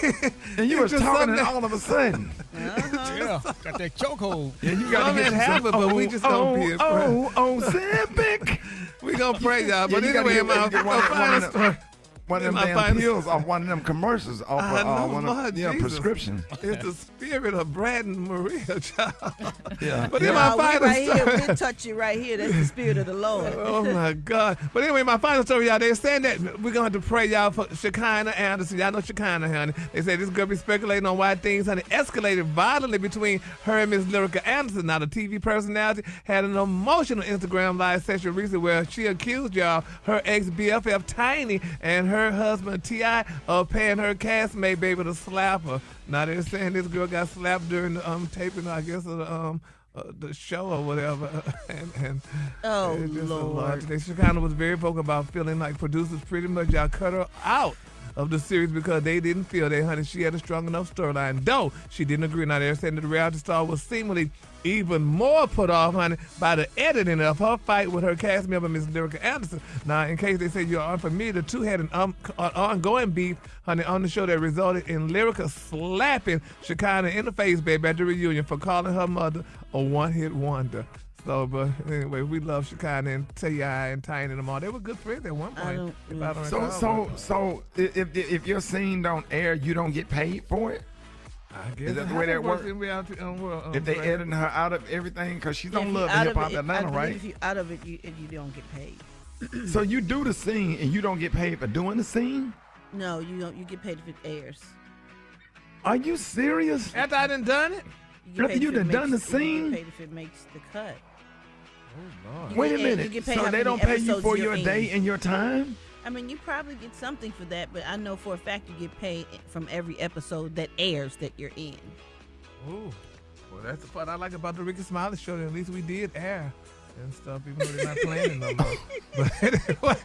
And you were talking and all of a sudden. Yeah, got that chokehold. Yeah, you got to get happen, but we just gonna be Ozempic. We gonna pray, y'all. But anyway, one of them damn pills off one of them commercials off one of them prescriptions. It's the spirit of Brad and Maria, child. Yeah. But in my final right story, here, we touch you right here. That's the spirit of the Lord. Oh my God! But anyway, my final story, y'all. They're saying that we're gonna have to pray, y'all, for Shekinah Anderson. Y'all know Shekinah, honey. They say this girl be speculating on why things, honey, escalated violently between her and Miss Lyrica Anderson. Now, the TV personality had an emotional Instagram live session recently where she accused y'all her ex BFF Tiny and her husband T.I. of paying her castmate baby to slap her. Now they're saying this girl got slapped during the taping, I guess, of the show or whatever. and oh just Lord! She kind of was very vocal about feeling like producers pretty much y'all cut her out of the series because they didn't feel that, honey, she had a strong enough storyline. Though she didn't agree. Now they're saying that the reality star was seemingly even more put off, honey, by the editing of her fight with her cast member, Miss Lyrica Anderson. Now, in case they say you're unfamiliar, the two had an ongoing beef, honey, on the show that resulted in Lyrica slapping Shekinah in the face, baby, at the reunion for calling her mother a one-hit wonder. So, but anyway, we love Shekinah and T.I. and Tiny and them all. They were good friends at one point. So if your scene don't air, you don't get paid for it? I guess is that the way that works? If they editing her out of everything, because she's on Love and Hip Hop Atlanta, right? If you out of it, you don't get paid. So you do the scene and you don't get paid for doing the scene? No, you don't. You get paid if it airs. Are you serious? After I done it? After you done the scene? You get paid if it makes the cut. Oh Lord! Wait a minute. So they don't pay you for your day and your time? I mean, you probably get something for that, but I know for a fact you get paid from every episode that airs that you're in. Ooh. Well, that's the part I like about the Rickey Smiley Show. At least we did air and stuff, even though they're not playing it no more. But anyway.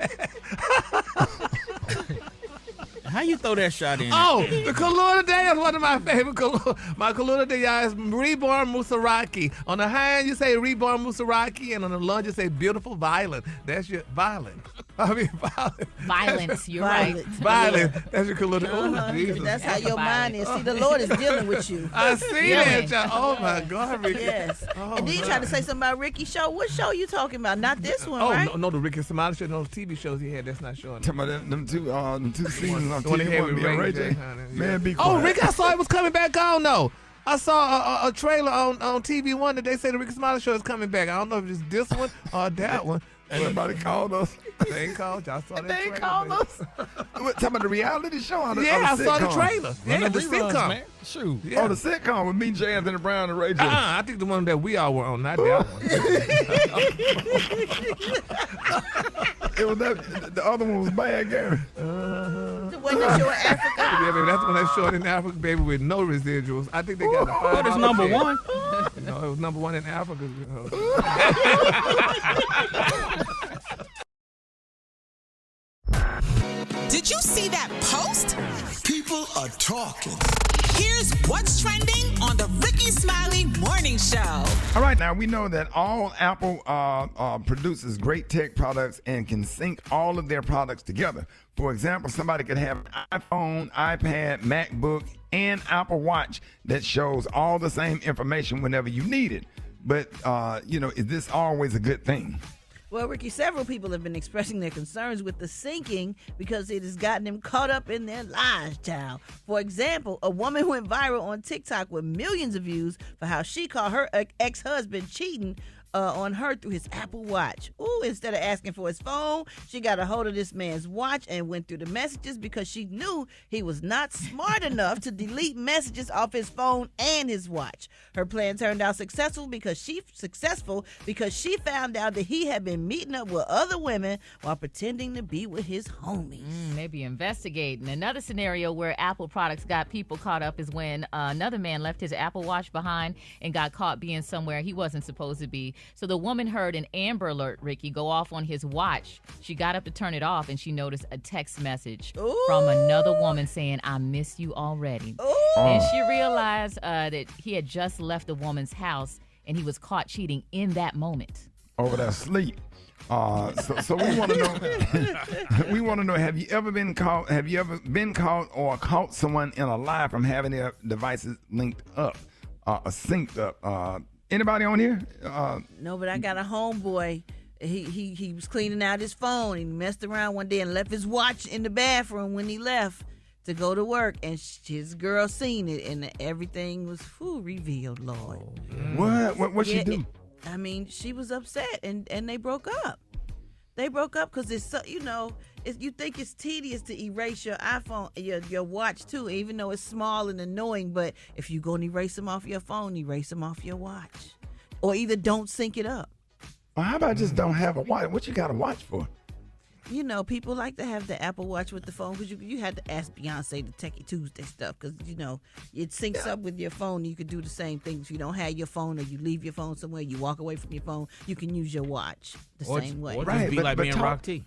How you throw that shot in? Oh, the color today is one of my favorite color. My color today, y'all, is Reborn Musaraki. On the high end, you say Reborn Musaraki, and on the lunge, you say Beautiful Violent. That's your violent. I mean, violent. Violence, you're right. Violent. That's your color. Oh, Jesus. That's how your mind is. See, the Lord is dealing with you. I see that, y'all. Oh, my God, Ricky. Yes. Oh, and then you try to say something about Ricky's show. What show you talking about? Not this one, right? No, the Rickey Smiley Show. Those TV shows he had, that's not showing. Talking about them two seasons on When TV. Ray J. Man, be quiet. Oh, Rick, I saw it was coming back on, though. I saw a trailer on TV One that they say the Rickey Smiley Show is coming back. I don't know if it's this one or that one. Ain't nobody called us. They ain't called you. I saw that They ain't trailer. called man. us. What, talking about the reality show? Or the, Yeah, or the I saw the sitcom? trailer. Yeah, the sitcom. man. Shoot. Yeah. Oh, the sitcom with me, J. Anthony Brown, and Ray J. I think the one that we all were on, not that one. It was that. The other one was bad, Gary. The one that show in Africa. Yeah, baby, that's when they showed in Africa, baby, with no residuals. I think they got the $5. What is number check. one? No, it was number one in Africa. Did you see that post? People are talking. Here's what's trending on the Rickey Smiley Morning Show. All right, now we know that all Apple produces great tech products and can sync all of their products together. For example, somebody could have an iPhone, iPad, MacBook, and Apple Watch that shows all the same information whenever you need it. But, is this always a good thing? Well, Ricky, several people have been expressing their concerns with the syncing because it has gotten them caught up in their lives, child. For example, a woman went viral on TikTok with millions of views for how she caught her ex-husband cheating on her through his Apple Watch. Ooh, instead of asking for his phone, she got a hold of this man's watch and went through the messages because she knew he was not smart enough to delete messages off his phone and his watch. Her plan turned out successful because she found out that he had been meeting up with other women while pretending to be with his homies. Maybe investigating. Another scenario where Apple products got people caught up is when another man left his Apple Watch behind and got caught being somewhere he wasn't supposed to be. So the woman heard an Amber Alert, Ricky, go off on his watch. She got up to turn it off, and she noticed a text message from another woman saying, "I miss you already." And she realized that he had just left the woman's house, and he was caught cheating in that moment. Over there asleep. So we want to know. We want to know: Have you ever been caught? Have you ever been caught or caught someone in a lie from having their devices linked up, synced up? Anybody on here? No, but I got a homeboy. He was cleaning out his phone. He messed around one day and left his watch in the bathroom when he left to go to work, and his girl seen it, and everything was revealed. Lord, What she do? She was upset, and they broke up. They broke up because it's so, you think it's tedious to erase your iPhone, your watch too, even though it's small and annoying. But if you're going to erase them off your phone, erase them off your watch, or either don't sync it up. Well, how about just don't have a watch? What you got a watch for? People like to have the Apple Watch with the phone because you had to ask Beyonce the Techie Tuesday stuff because, it syncs up with your phone. You could do the same thing. If you don't have your phone or you leave your phone somewhere, you walk away from your phone, you can use your watch the same way. Or just be like me and Rock T.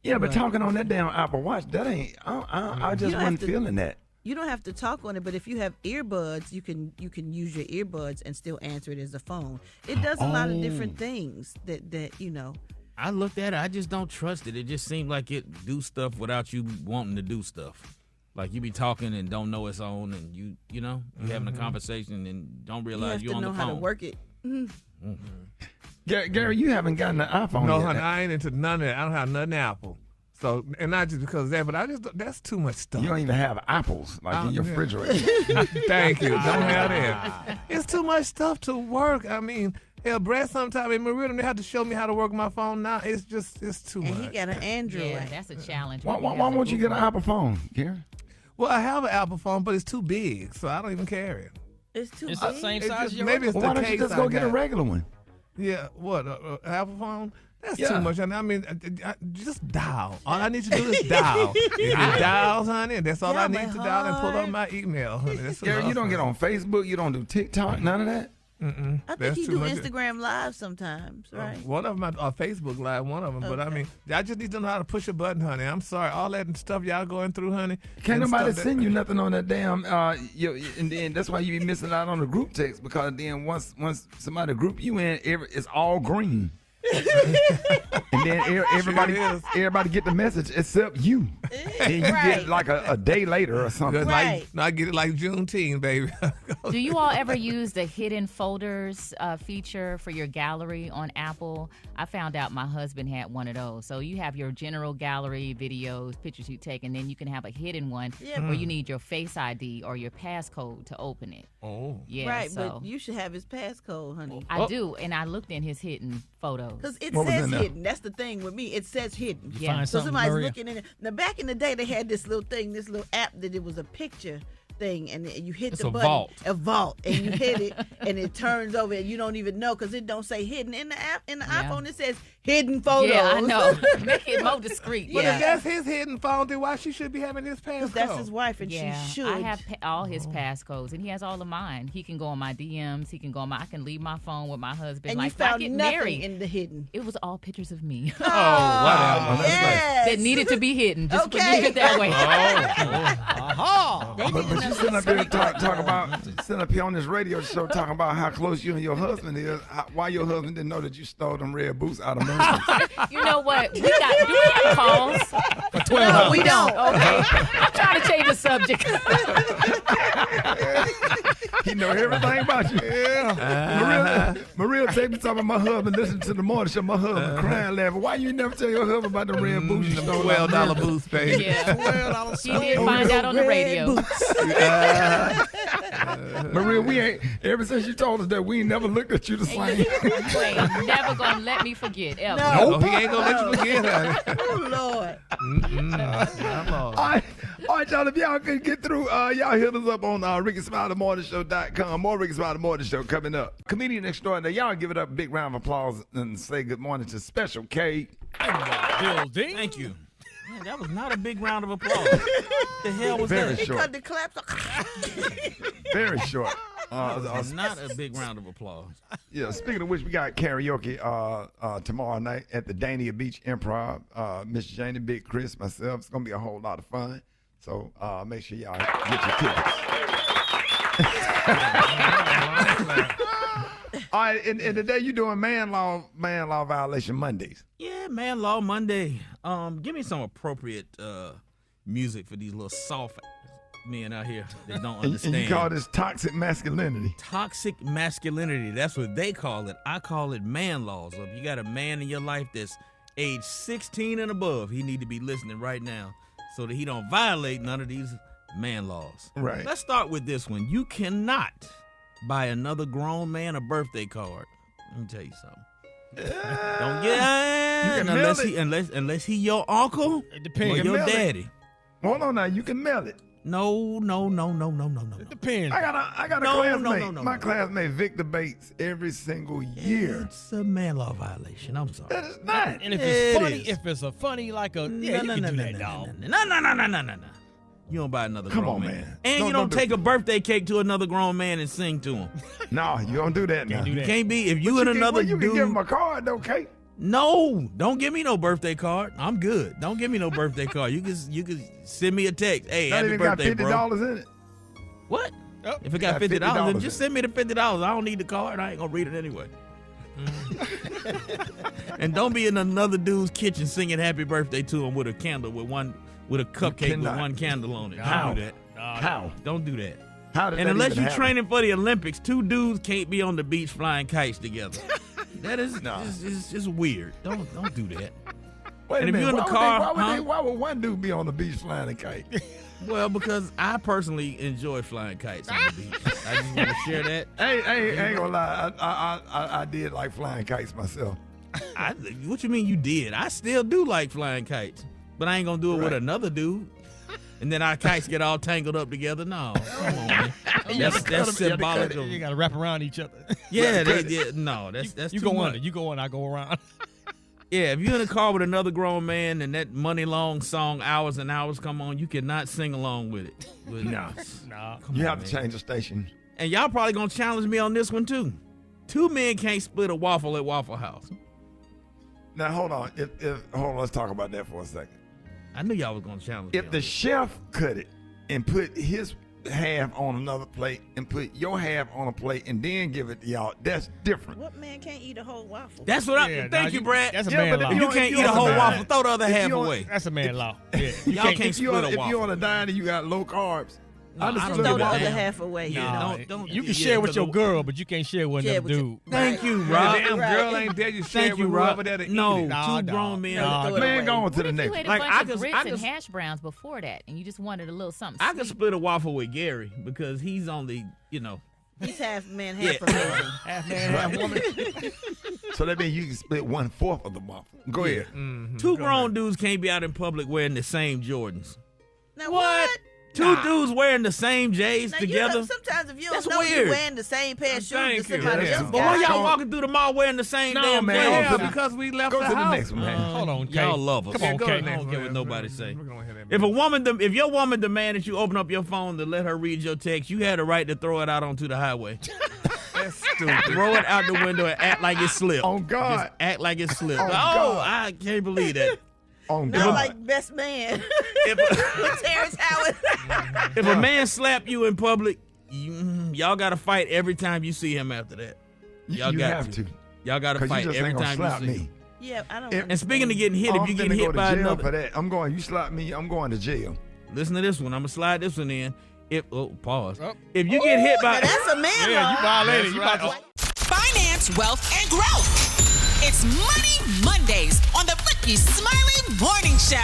Yeah, but talking on that damn Apple Watch, that ain't, I just wasn't feeling that. You don't have to talk on it, but if you have earbuds, you can use your earbuds and still answer it as a phone. It does a lot of different things that. I looked at it. I just don't trust it. It just seemed like it do stuff without you wanting to do stuff. Like you be talking and don't know it's on, and you having a conversation and don't realize you're on the phone. You have to know how to work it. Gary, you haven't gotten an iPhone No, yet. honey, I ain't into none of that. I don't have nothing Apple. So, and not just because of that, but that's too much stuff. You don't even have apples in your refrigerator. Thank you. Don't have that. It's too much stuff to work. Hell, Brad, sometime in Maria, they have to show me how to work my phone now. It's too much. And he got an Android. Yeah, that's a challenge. Why won't you get an Apple phone, Gary? Well, I have an Apple phone, but it's too big, so I don't even carry it. It's too big. It's the same size as your Maybe it's Why the don't you case just go I get a got. regular one? Yeah, what, Apple phone? That's Yeah. too much. Just dial. All I need to do is dial. It dials, honey, and that's all I need to dial and pull up my email, honey. That's Gary, enough, you don't get honey. on Facebook, you don't do TikTok, none of that? Mm-mm. I think That's he too do much. Instagram Live sometimes, right? One of them, Facebook Live, one of them. But I just need to know how to push a button, honey. I'm sorry, all that stuff y'all going through, honey. Can't and nobody stuff send you nothing on that damn, and then that's why you be missing out on the group text, because then once somebody group you in, it's all green. And then everybody get the message except you. And you get it like a day later or something. Right. I get it like Juneteenth, baby. Do you all ever use the hidden folders feature for your gallery on Apple? I found out my husband had one of those. So you have your general gallery, videos, pictures you take, and then you can have a hidden one where you need your Face ID or your passcode to open it. Oh. Yeah, right, so but you should have his passcode, honey. I do, and I looked in his hidden photos. those. Because it What was says in there? hidden. That's the thing with me. It says hidden. You find So something, somebody's Maria? looking in it. Now, back in the day, they had this little thing, this little app that it was a picture thing, and you hit It's the a button. vault. A vault. And you hit it, and it turns over, and you don't even know because it don't say hidden. In the app, in the iPhone, it says hidden photos. Yeah, I know. Make it more discreet. But Yeah. if that's his hidden phone, then why she should be having his passcode? Because that's his wife, and Yeah, she should. I have all his passcodes, and he has all of mine. He can go on my DMs. He can go on I can leave my phone with my husband. and like, you found I get nothing married. in the hidden. It was all pictures of me Oh, whatever. Yes. that needed to be hidden. Just Okay. leave it that way. But you sitting up here talk about sitting up here on this radio show talking about how close you and your husband is. Why your husband didn't know that you stole them red boots out of Mercedes? You know what? Do we have calls? For $12. No, we don't. Okay. I'm trying to change the subject. He know everything about you. Yeah. Maria take me talking about my husband listening to the morning show. My husband crying, laughing. Why you never tell your husband about the red boots you stole? $12 boots, baby. Yeah. $12 He did find out on the radio. Maria, we ain't, ever since you told us that, we ain't never looked at you the same. You ain't never gonna let me forget ever. No, he ain't gonna let you forget, honey. Oh, Lord. All right, y'all, if y'all could get through, y'all hit us up on RickySmileyMorningShow.com. More Ricky Smiley Morning Show coming up. Comedian extraordinaire, y'all give it up a big round of applause and say good morning to Special K. Building. Thank you. Man, that was not a big round of applause. the hell was Very that? short. Cut the claps. Very short. Not a big round of applause. Yeah, speaking of which, we got karaoke tomorrow night at the Dania Beach Improv. Miss Janie, Big Chris, myself. It's going to be a whole lot of fun. So make sure y'all get your tickets. All right, and today you doing man law violation Mondays. Yeah, man, Law Monday. Give me some appropriate music for these little soft men out here that don't understand. And you call this toxic masculinity. Toxic masculinity. That's what they call it. I call it man laws. So if you got a man in your life that's age 16 and above, he need to be listening right now so that he don't violate none of these man laws. Right. Let's start with this one. You cannot buy another grown man a birthday card. Let me tell you something. Don't get unless he your uncle It depends. or You can your mail it. daddy. Hold on now, you can mail it. No. It depends. I got a classmate. My classmate Victor Bates every single year. It's a man law violation. I'm sorry. That is not. And if It it's funny, is. if it's a funny like a yeah, you can do that, dog. No. You don't buy another Come grown on, man. man. And you don't take a birthday cake to another grown man and sing to him. No, you don't do that now. Can't do that. Can't be if you and another you dude. can give him a card, though, Kate. No, don't give me no birthday card. I'm good. Don't give me no birthday card. You can send me a text. Hey, Not happy even got birthday, bro. $50 in it. What? Oh. If it got Got $50, then $50 just send me the $50. I don't need the card. I ain't gonna read it anyway. And don't be in another dude's kitchen singing happy birthday to him with a candle with a cupcake with cannot. one candle on it. How? Don't do that. How? Don't do that. How did And that unless even you're happen? training for the Olympics, two dudes can't be on the beach flying kites together. That is just weird. Don't do that. Wait and a if minute. you're in the car, Why would one dude be on the beach flying a kite? Well, because I personally enjoy flying kites on the beach. I just want to share that. I ain't gonna lie. I did like flying kites myself. What you mean you did? I still do like flying kites, but I ain't gonna do it with Right. another dude. And then our kites get all tangled up together. No, come on, man. That's symbolic of. You got to wrap around each other. Yeah, that's you too go much. under. You go on. I go around. Yeah, if you're in a car with another grown man and that money long song Hours and Hours come on, you cannot sing along with it. No. Come You on, have to man. change the station. And y'all probably gonna challenge me on this one too. Two men can't split a waffle at Waffle House. Now hold on. Hold on. Let's talk about that for a second. I knew y'all was gonna challenge me. If the chef cut it and put his half on another plate and put your half on a plate and then give it to y'all, that's different. What man can't eat a whole waffle? That's what thank you, Brad. That's a man law. If you can't eat a whole waffle, throw the other half away. That's a man law. Yeah. Y'all can't split a If waffle. you're on a diet and you got low carbs, I just Just look throw at the that. other half away. No, don't. you can share with your girl, but you can't share with Share another with dude. Thank you, The Rob. damn girl ain't dead. You share Thank it you, with Rob. whoever that'll No, eat it. Nah, two grown men. Nah, Man, go on to the If next you ate one. a Like, bunch I of could- grits I and could- hash browns before that, and you just wanted a little something I could sweet. split a waffle with Gary because he's only, He's half man, Yeah. half amazing. Half man, half woman. So that means you can split 1/4 of the month. Go ahead. Mm-hmm. Two grown dudes can't be out in public wearing the same Jordans. Now what? Two dudes wearing the same J's Now, together. Sometimes if you don't That's know weird. you're wearing the same pair of shoes that somebody else But why got. y'all walking through the mall wearing the same No, damn man. J's? Yeah, because we left Go the to the house. next one, man. Hold on, Kay. Y'all love us. Come on, Go Kay. to the I next don't care one. what nobody say. We're gonna hit that. If your woman demanded you open up your phone to let her read your text, you had a right to throw it out onto the highway. That's stupid. Throw it out the window and act like it slipped. On God. Just act like it slipped. On Oh, God. I can't believe that. On Not God. like Best Man If, with Terrence Howard. if a man slap you in public, y'all got to fight every time you see him after that. Y'all You got have to. Y'all got to 'Cause you fight just every ain't gonna time slap you see me. him. Yeah, I don't. And speaking of getting hit, if you get I'm finna hit go to by jail another, for that. I'm going. You slap me, I'm going to jail. listen to this one. I'm gonna slide this one in. Pause. If you get hit by, Now that's a man. Yeah, you violated. That's You right. about to. Finance, wealth, and growth. It's Money Mondays on the Rickey Smiley Morning Show.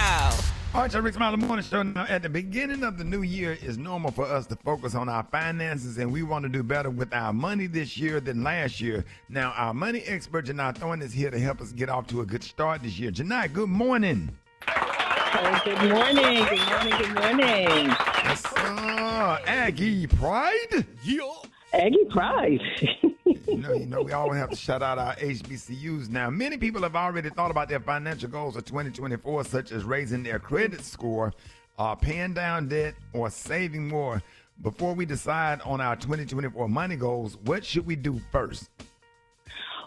All right, Rickey Smiley Morning Show. Now, at the beginning of the new year, it's normal for us to focus on our finances, and we want to do better with our money this year than last year. Now, our money expert, Janai Thorne, is here to help us get off to a good start this year. Janai, good morning. Hey, good morning. Good morning. Good morning. Yes, sir. Aggie Pride. Aggie Pride. You know, we always have to shout out our HBCUs. Now, many people have already thought about their financial goals of 2024, such as raising their credit score, paying down debt, or saving more. Before we decide on our 2024 money goals, what should we do first?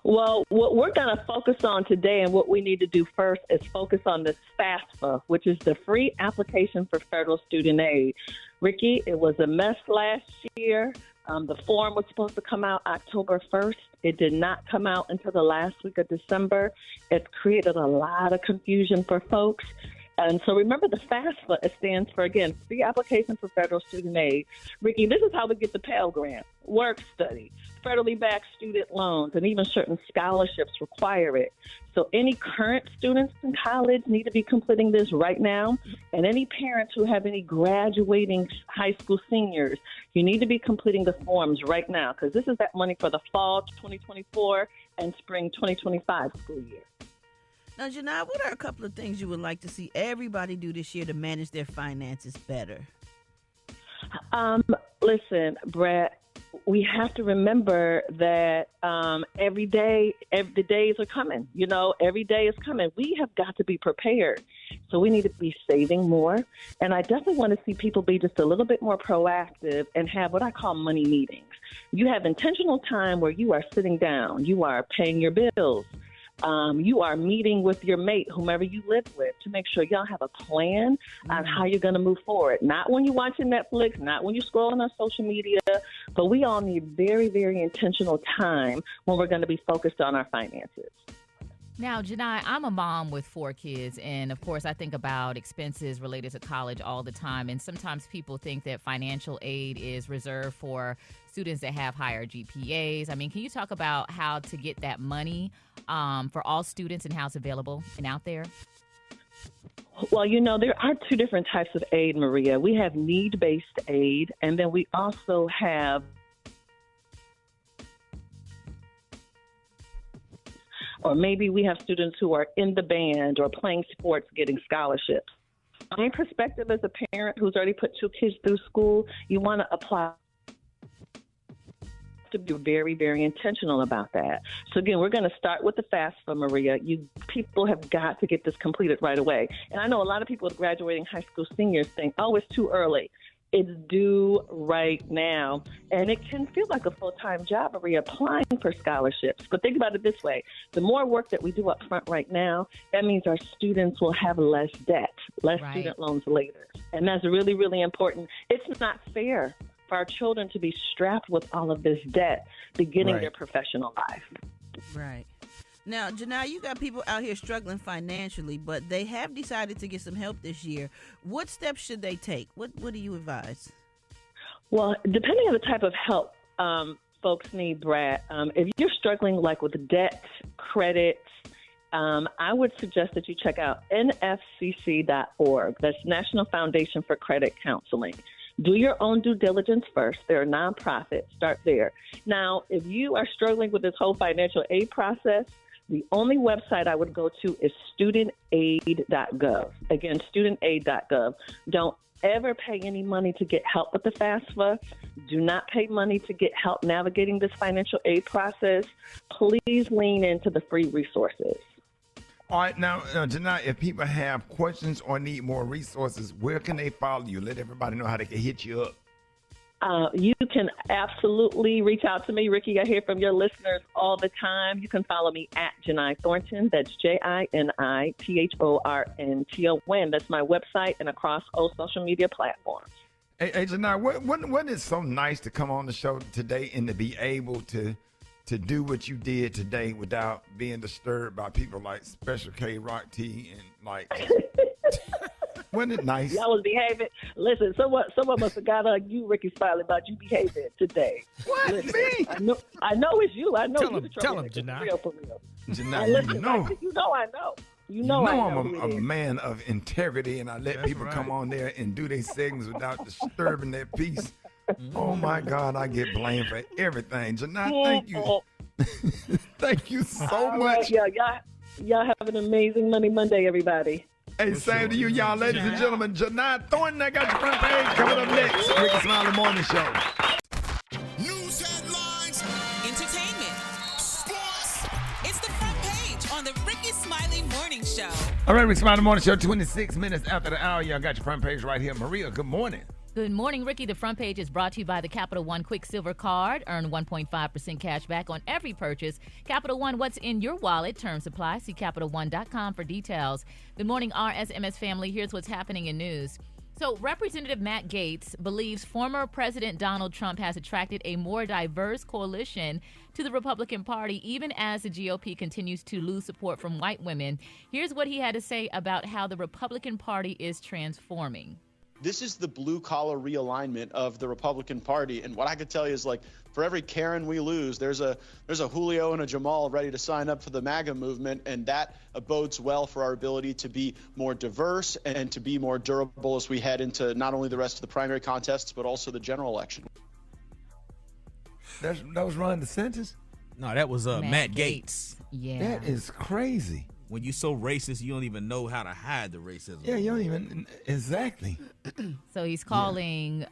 Well, what we're going to focus on today and what we need to do first is focus on this FAFSA, which is the free application for federal student aid. Ricky, it was a mess last year. The form was supposed to come out October 1st. It did not come out until the last week of December. It created a lot of confusion for folks. And so remember, the FAFSA, it stands for, again, free application for federal student aid. Ricky, this is how we get the Pell Grant, work study, federally backed student loans, and even certain scholarships require it. So any current students in college need to be completing this right now. And any parents who have any graduating high school seniors, you need to be completing the forms right now, because this is that money for the fall 2024 and spring 2025 school year. Now, Janai, what are a couple of things you would like to see everybody do this year to manage their finances better? Listen, Brett, we have to remember that every day, the days are coming. You know, every day is coming. We have got to be prepared. So we need to be saving more. And I definitely want to see people be just a little bit more proactive and have what I call money meetings. You have intentional time where you are sitting down, you are paying your bills. You are meeting with your mate, whomever you live with, to make sure y'all have a plan on how you're going to move forward. Not when you're watching Netflix, not when you're scrolling on social media, but we all need very, very intentional time when we're going to be focused on our finances. Now, Janai, I'm a mom with 4 kids, and of course I think about expenses related to college all the time, and sometimes people think that financial aid is reserved for students that have higher GPAs. I mean, can you talk about how to get that money for all students and how it's available and out there? Well, you know, there are 2 different types of aid, Maria. We have need-based aid, and then we also have or maybe we have students who are in the band or playing sports getting scholarships. My perspective as a parent who's already put 2 kids through school, you want to apply to be very, very intentional about that. So again, we're going to start with the FAFSA, Maria. People have got to get this completed right away. And I know a lot of people with graduating high school seniors think, oh, it's too early. It's due right now. And it can feel like a full-time job, Maria, applying for scholarships. But think about it this way. The more work that we do up front right now, that means our students will have less debt, less student loans later. And that's really, really important. It's not fair for our children to be strapped with all of this debt beginning their professional life. Right. Now, Janai, you got people out here struggling financially, but they have decided to get some help this year. What steps should they take? What do you advise? Well, depending on the type of help folks need, Brad, if you're struggling like with debt, credit, I would suggest that you check out nfcc.org. That's National Foundation for Credit Counseling. Do your own due diligence first. They're a nonprofit. Start there. Now, if you are struggling with this whole financial aid process, the only website I would go to is studentaid.gov. Again, studentaid.gov. Don't ever pay any money to get help with the FAFSA. Do not pay money to get help navigating this financial aid process. Please lean into the free resources. All right, now, Janai, if people have questions or need more resources, where can they follow you? Let everybody know how they can hit you up. You can absolutely reach out to me, Ricky. I hear from your listeners all the time. You can follow me at Janai Thornton. That's JINITHORNTON. That's my website and across all social media platforms. Hey, Janai, wasn't it so nice to come on the show today and to be able to do what you did today without being disturbed by people like Special K, Rock T, and like... Wasn't it nice? Y'all was behaving. Listen, someone must have got on you, Rickey Smiley, about you behaving today. What? Listen, Me? I know it's you. I know Tell you. him, Janai. For real. Janai, Listen, you know. You know I know. You know I know. I'm a man of integrity, and I let people come on there and do their segments without disturbing their peace. Oh, my God, I get blamed for everything. Janai, thank you. Thank you so much. Right, y'all have an amazing Monday, everybody. Hey, same to you, y'all, ladies and gentlemen. Janai Thornton, I got your front page coming up next. Rickey Smiley Morning Show. News headlines, Entertainment. Sports. It's the front page on the Rickey Smiley Morning Show. All right, Rickey Smiley Morning Show, 26 minutes after the hour. Y'all got your front page right here. Maria, good morning. Good morning, Ricky. The front page is brought to you by the Capital One Quicksilver Card. Earn 1.5% cash back on every purchase. Capital One, what's in your wallet? Terms apply. See CapitalOne.com for details. Good morning, RSMS family. Here's what's happening in news. So Representative Matt Gaetz believes former President Donald Trump has attracted a more diverse coalition to the Republican Party, even as the GOP continues to lose support from white women. Here's what he had to say about how the Republican Party is transforming. This is the blue-collar realignment of the Republican Party. And what I could tell you is, like, for every Karen we lose, there's a Julio and a Jamal ready to sign up for the MAGA movement, and that bodes well for our ability to be more diverse and to be more durable as we head into not only the rest of the primary contests, but also the general election. That was Ron DeSantis? No, that was Matt Gaetz. Yeah. That is crazy. When you're so racist, you don't even know how to hide the racism. Yeah, you don't even, exactly. So he's calling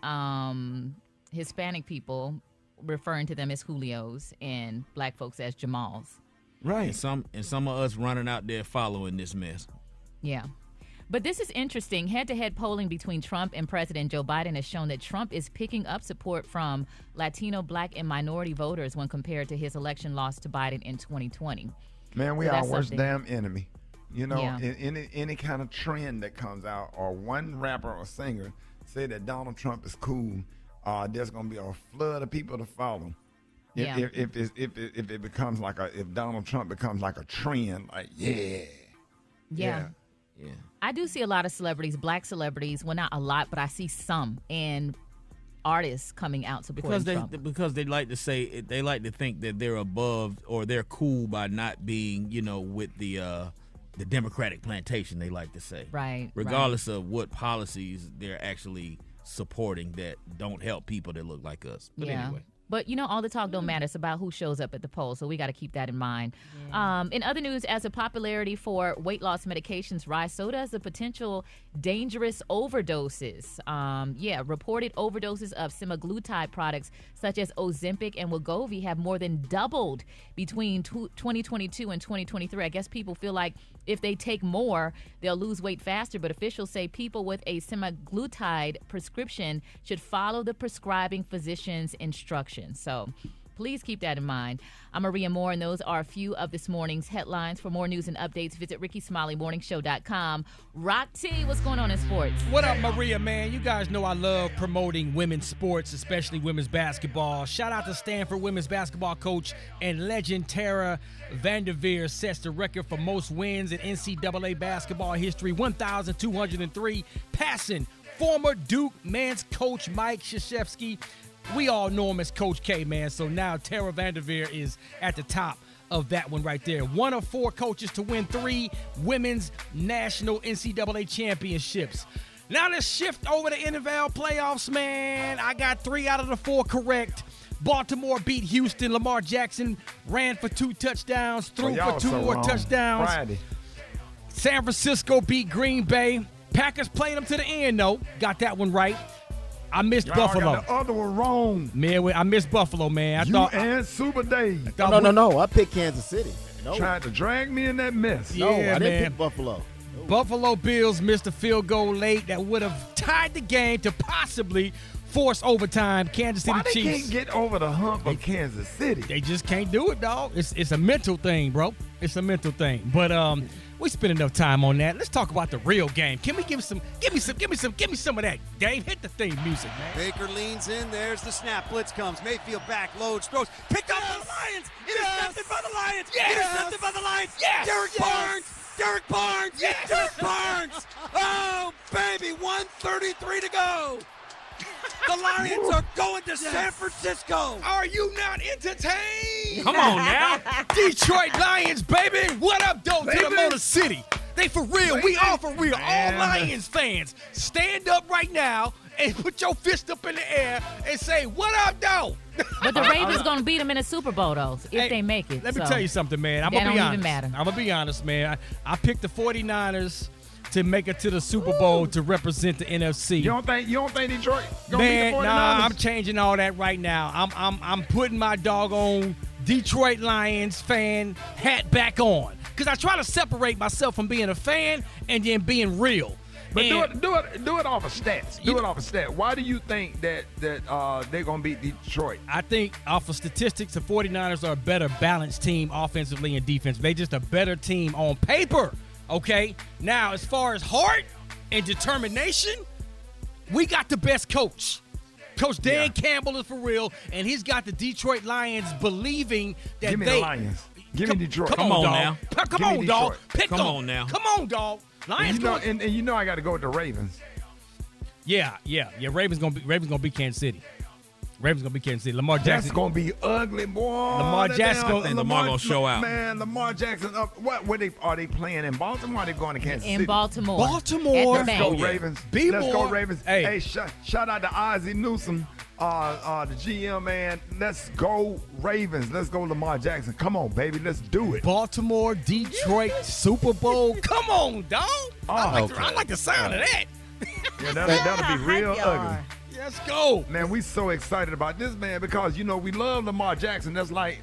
Hispanic people, referring to them as Julios, and black folks as Jamals. Right. And some of us running out there following this mess. Yeah. But this is interesting. Head-to-head polling between Trump and President Joe Biden has shown that Trump is picking up support from Latino, black, and minority voters when compared to his election loss to Biden in 2020. Man, we So are our that's worst something. damn enemy. You know, Yeah. any kind of trend that comes out, or one rapper or singer say that Donald Trump is cool, there's going to be a flood of people to follow. Yeah. If it becomes like if Donald Trump becomes like a trend, like Yeah. I do see a lot of celebrities, black celebrities. Well, not a lot, but I see some, and artists coming out supporting Trump. Because they like to say, they like to think that they're above or they're cool by not being, with the Democratic plantation, they like to say. Right. Regardless of what policies they're actually supporting that don't help people that look like us. But anyway. But, all the talk don't matter. It's about who shows up at the polls, so we got to keep that in mind. In other news, as the popularity for weight loss medications rise, so does the potential dangerous overdoses. Reported overdoses of semaglutide products such as Ozempic and Wegovy have more than doubled between 2022 and 2023. I guess people feel like if they take more, they'll lose weight faster, but officials say people with a semaglutide prescription should follow the prescribing physician's instructions. So please keep that in mind. I'm Maria Moore, and those are a few of this morning's headlines. For more news and updates, visit RickeySmileyMorningShow.com. Rock T, what's going on in sports? What up, Maria, man? You guys know I love promoting women's sports, especially women's basketball. Shout out to Stanford women's basketball coach and legend Tara Vanderveer sets the record for most wins in NCAA basketball history, 1,203, passing former Duke men's coach Mike Krzyzewski. We all know him as Coach K, man. So now Tara Vanderveer is at the top of that one right there. One of 4 coaches to win 3 women's national NCAA championships. Now let's shift over to NFL playoffs, man. I got 3 out of the 4 correct. Baltimore beat Houston. Lamar Jackson ran for 2 touchdowns, threw for 2 more touchdowns. Friday. San Francisco beat Green Bay. Packers played them to the end, though. Got that one right. I missed Buffalo. Got the other one wrong. Man, I missed Buffalo, man. And Super Dave. No. I picked Kansas City. No. Tried to drag me in that mess. No, Yeah, I didn't man. pick Buffalo. Buffalo Bills missed a field goal late that would have tied the game to possibly force overtime. Kansas City Why they Chiefs. can't get over the hump of Kansas City? They just can't do it, dog. It's a mental thing, bro. It's a mental thing. But we spent enough time on that. Let's talk about the real game. Can we give me some of that, Dave? Hit the theme music, man. Baker leans in. There's the snap. Blitz comes. Mayfield back, loads, throws. Picked up by the Lions. Intercepted by the Lions. Intercepted by the Lions. Derek Barnes. Derek Barnes. Derek Barnes. Oh, baby. 1:33 to go. The Lions are going to San Francisco. Are you not entertained? Come on now. Detroit Lions, baby. What up, though, to the Motor City? They for real. Baby. We all for real. Man. All Lions fans, stand up right now and put your fist up in the air and say, what up, though? But the Ravens going to beat them in the Super Bowl, though, if they make it. Let me So tell you something, man. I'm that going to be don't honest. even matter. I'm going to be honest, man. I picked the 49ers to make it to the Super Bowl to represent the NFC. You don't think Detroit gonna beat Man, the 49ers? nah, I'm changing all that right now. I'm putting my doggone Detroit Lions fan hat back on because I try to separate myself from being a fan and then being real. But And do it off of stats. Do it off of stats. Why do you think that they're gonna beat Detroit? I think off of statistics, the 49ers are a better balanced team offensively and defensively. They just a better team on paper. Okay? Now, as far as heart and determination, we got the best coach. Coach Dan Campbell is for real, and he's got the Detroit Lions believing that Give me the Lions. Give me Detroit. Come on, on dog. now. Come Give me on, dog. Detroit. Pick Come them. on now. Come on, dog. Lions And you know I got to go with the Ravens. Yeah. Ravens gonna be Kansas City. Ravens gonna be Kansas City. Lamar That's Jackson. gonna be ugly, boy. Lamar Jackson I think Lamar gonna show out. Man, Lamar Jackson. Are they playing in Baltimore? Or are they going to Kansas City? In Baltimore. Baltimore. At the Let's go bank. Ravens. Be Let's more. go Ravens. Hey. Hey, shout out to Ozzie Newsome, the GM, man. Let's go Ravens. Let's go Lamar Jackson. Come on, baby. Let's do it. Baltimore, Detroit, Super Bowl. Come on, dog. I like the sound of that. Yeah, that'll be real ugly. Let's go. Man, we so excited about this, man, because, we love Lamar Jackson. That's like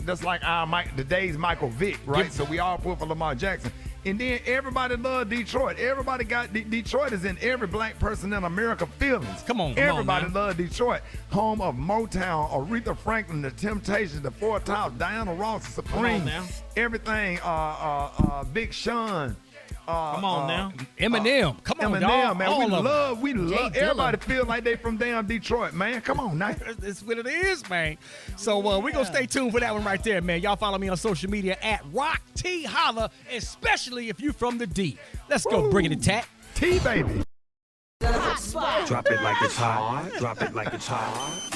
today's Michael Vick, right? So we all put for Lamar Jackson. And then everybody loves Detroit. Everybody got Detroit is in every black person in America feelings. Come on Everybody now. loves Detroit. Home of Motown, Aretha Franklin, The Temptations, The Four Tops, Diana Ross, The Supremes. now. Everything, Big Sean. Come on now. Eminem. Come on, Eminem, dog. man. All We of them. love. Everybody feel like they from damn Detroit, man. Come on now. That's what it is, man. So we're going to stay tuned for that one right there, man. Y'all follow me on social media at Rock T Holla, especially if you're from the D. Let's go, bring it to Tat. T, baby. Drop it like it's hot. Drop it like it's hot.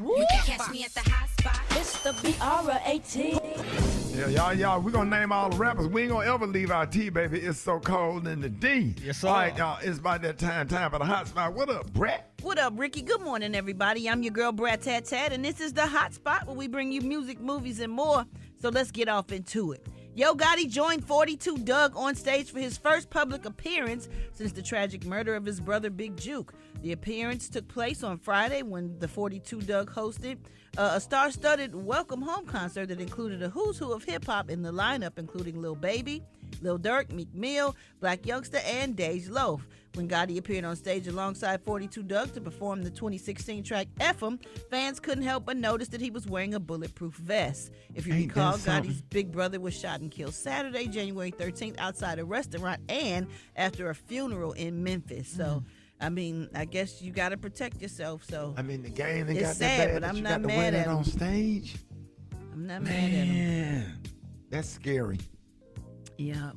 You can catch me at the hot spot. It's the BR18. Yeah, y'all, we're going to name all the rappers. We ain't going to ever leave our T, baby. It's so cold in the D. Yes, sir. All right, y'all, it's about that time for the hot spot. What up, Brett? What up, Ricky? Good morning, everybody. I'm your girl, Brat Tat Tat, and this is the Hot Spot where we bring you music, movies, and more. So let's get off into it. Yo Gotti joined 42 Doug on stage for his first public appearance since the tragic murder of his brother Big Juke. The appearance took place on Friday when the 42 Doug hosted a star-studded welcome home concert that included a who's who of hip-hop in the lineup, including Lil Baby, Lil Durk, Meek Mill, Black Youngster, and Dej Loaf. When Gotti appeared on stage alongside 42 Doug to perform the 2016 track F-em, fans couldn't help but notice that he was wearing a bulletproof vest. If you recall, Gotti's big brother was shot and killed Saturday, January 13th, outside a restaurant and after a funeral in Memphis. So, I mean, I guess you got to protect yourself. So, I mean, the game, they it's got sad, that bad but that I'm you not got to wear mad that at him. on stage. I'm not mad at him. Man, that's scary. Yeah.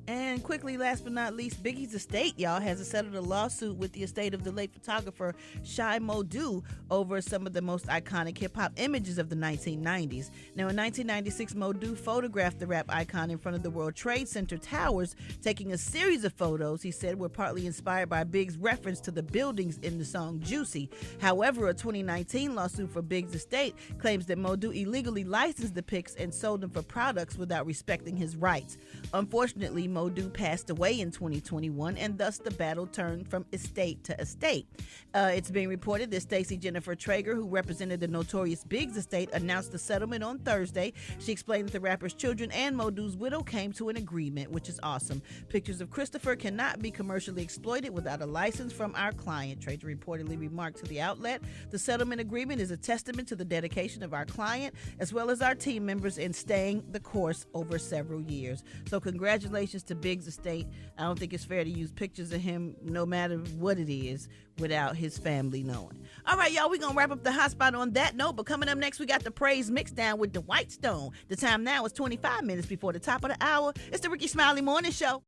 And quickly, last but not least, Biggie's estate, y'all, has settled a lawsuit with the estate of the late photographer Shy Modu over some of the most iconic hip-hop images of the 1990s. Now, in 1996, Modu photographed the rap icon in front of the World Trade Center towers, taking a series of photos he said were partly inspired by Big's reference to the buildings in the song Juicy. However, a 2019 lawsuit for Big's estate claims that Modu illegally licensed the pics and sold them for products without respecting his rights. Unfortunately, Modu passed away in 2021, and thus the battle turned from estate to estate. It's being reported that Stacey Jennifer Traeger, who represented the notorious Biggs estate, announced the settlement on Thursday. She explained that the rapper's children and Modu's widow came to an agreement, which is awesome. Pictures of Christopher cannot be commercially exploited without a license from our client, Traeger reportedly remarked to the outlet. The settlement agreement is a testament to the dedication of our client, as well as our team members in staying the course over several years. So congratulations to Biggs estate. I don't think it's fair to use pictures of him, no matter what it is, without his family knowing. All right, y'all, we're going to wrap up the hot spot on that note, but coming up next, we got the praise mix down with the White Stone. The time now is 25 minutes before the top of the hour. It's the Rickey Smiley Morning Show.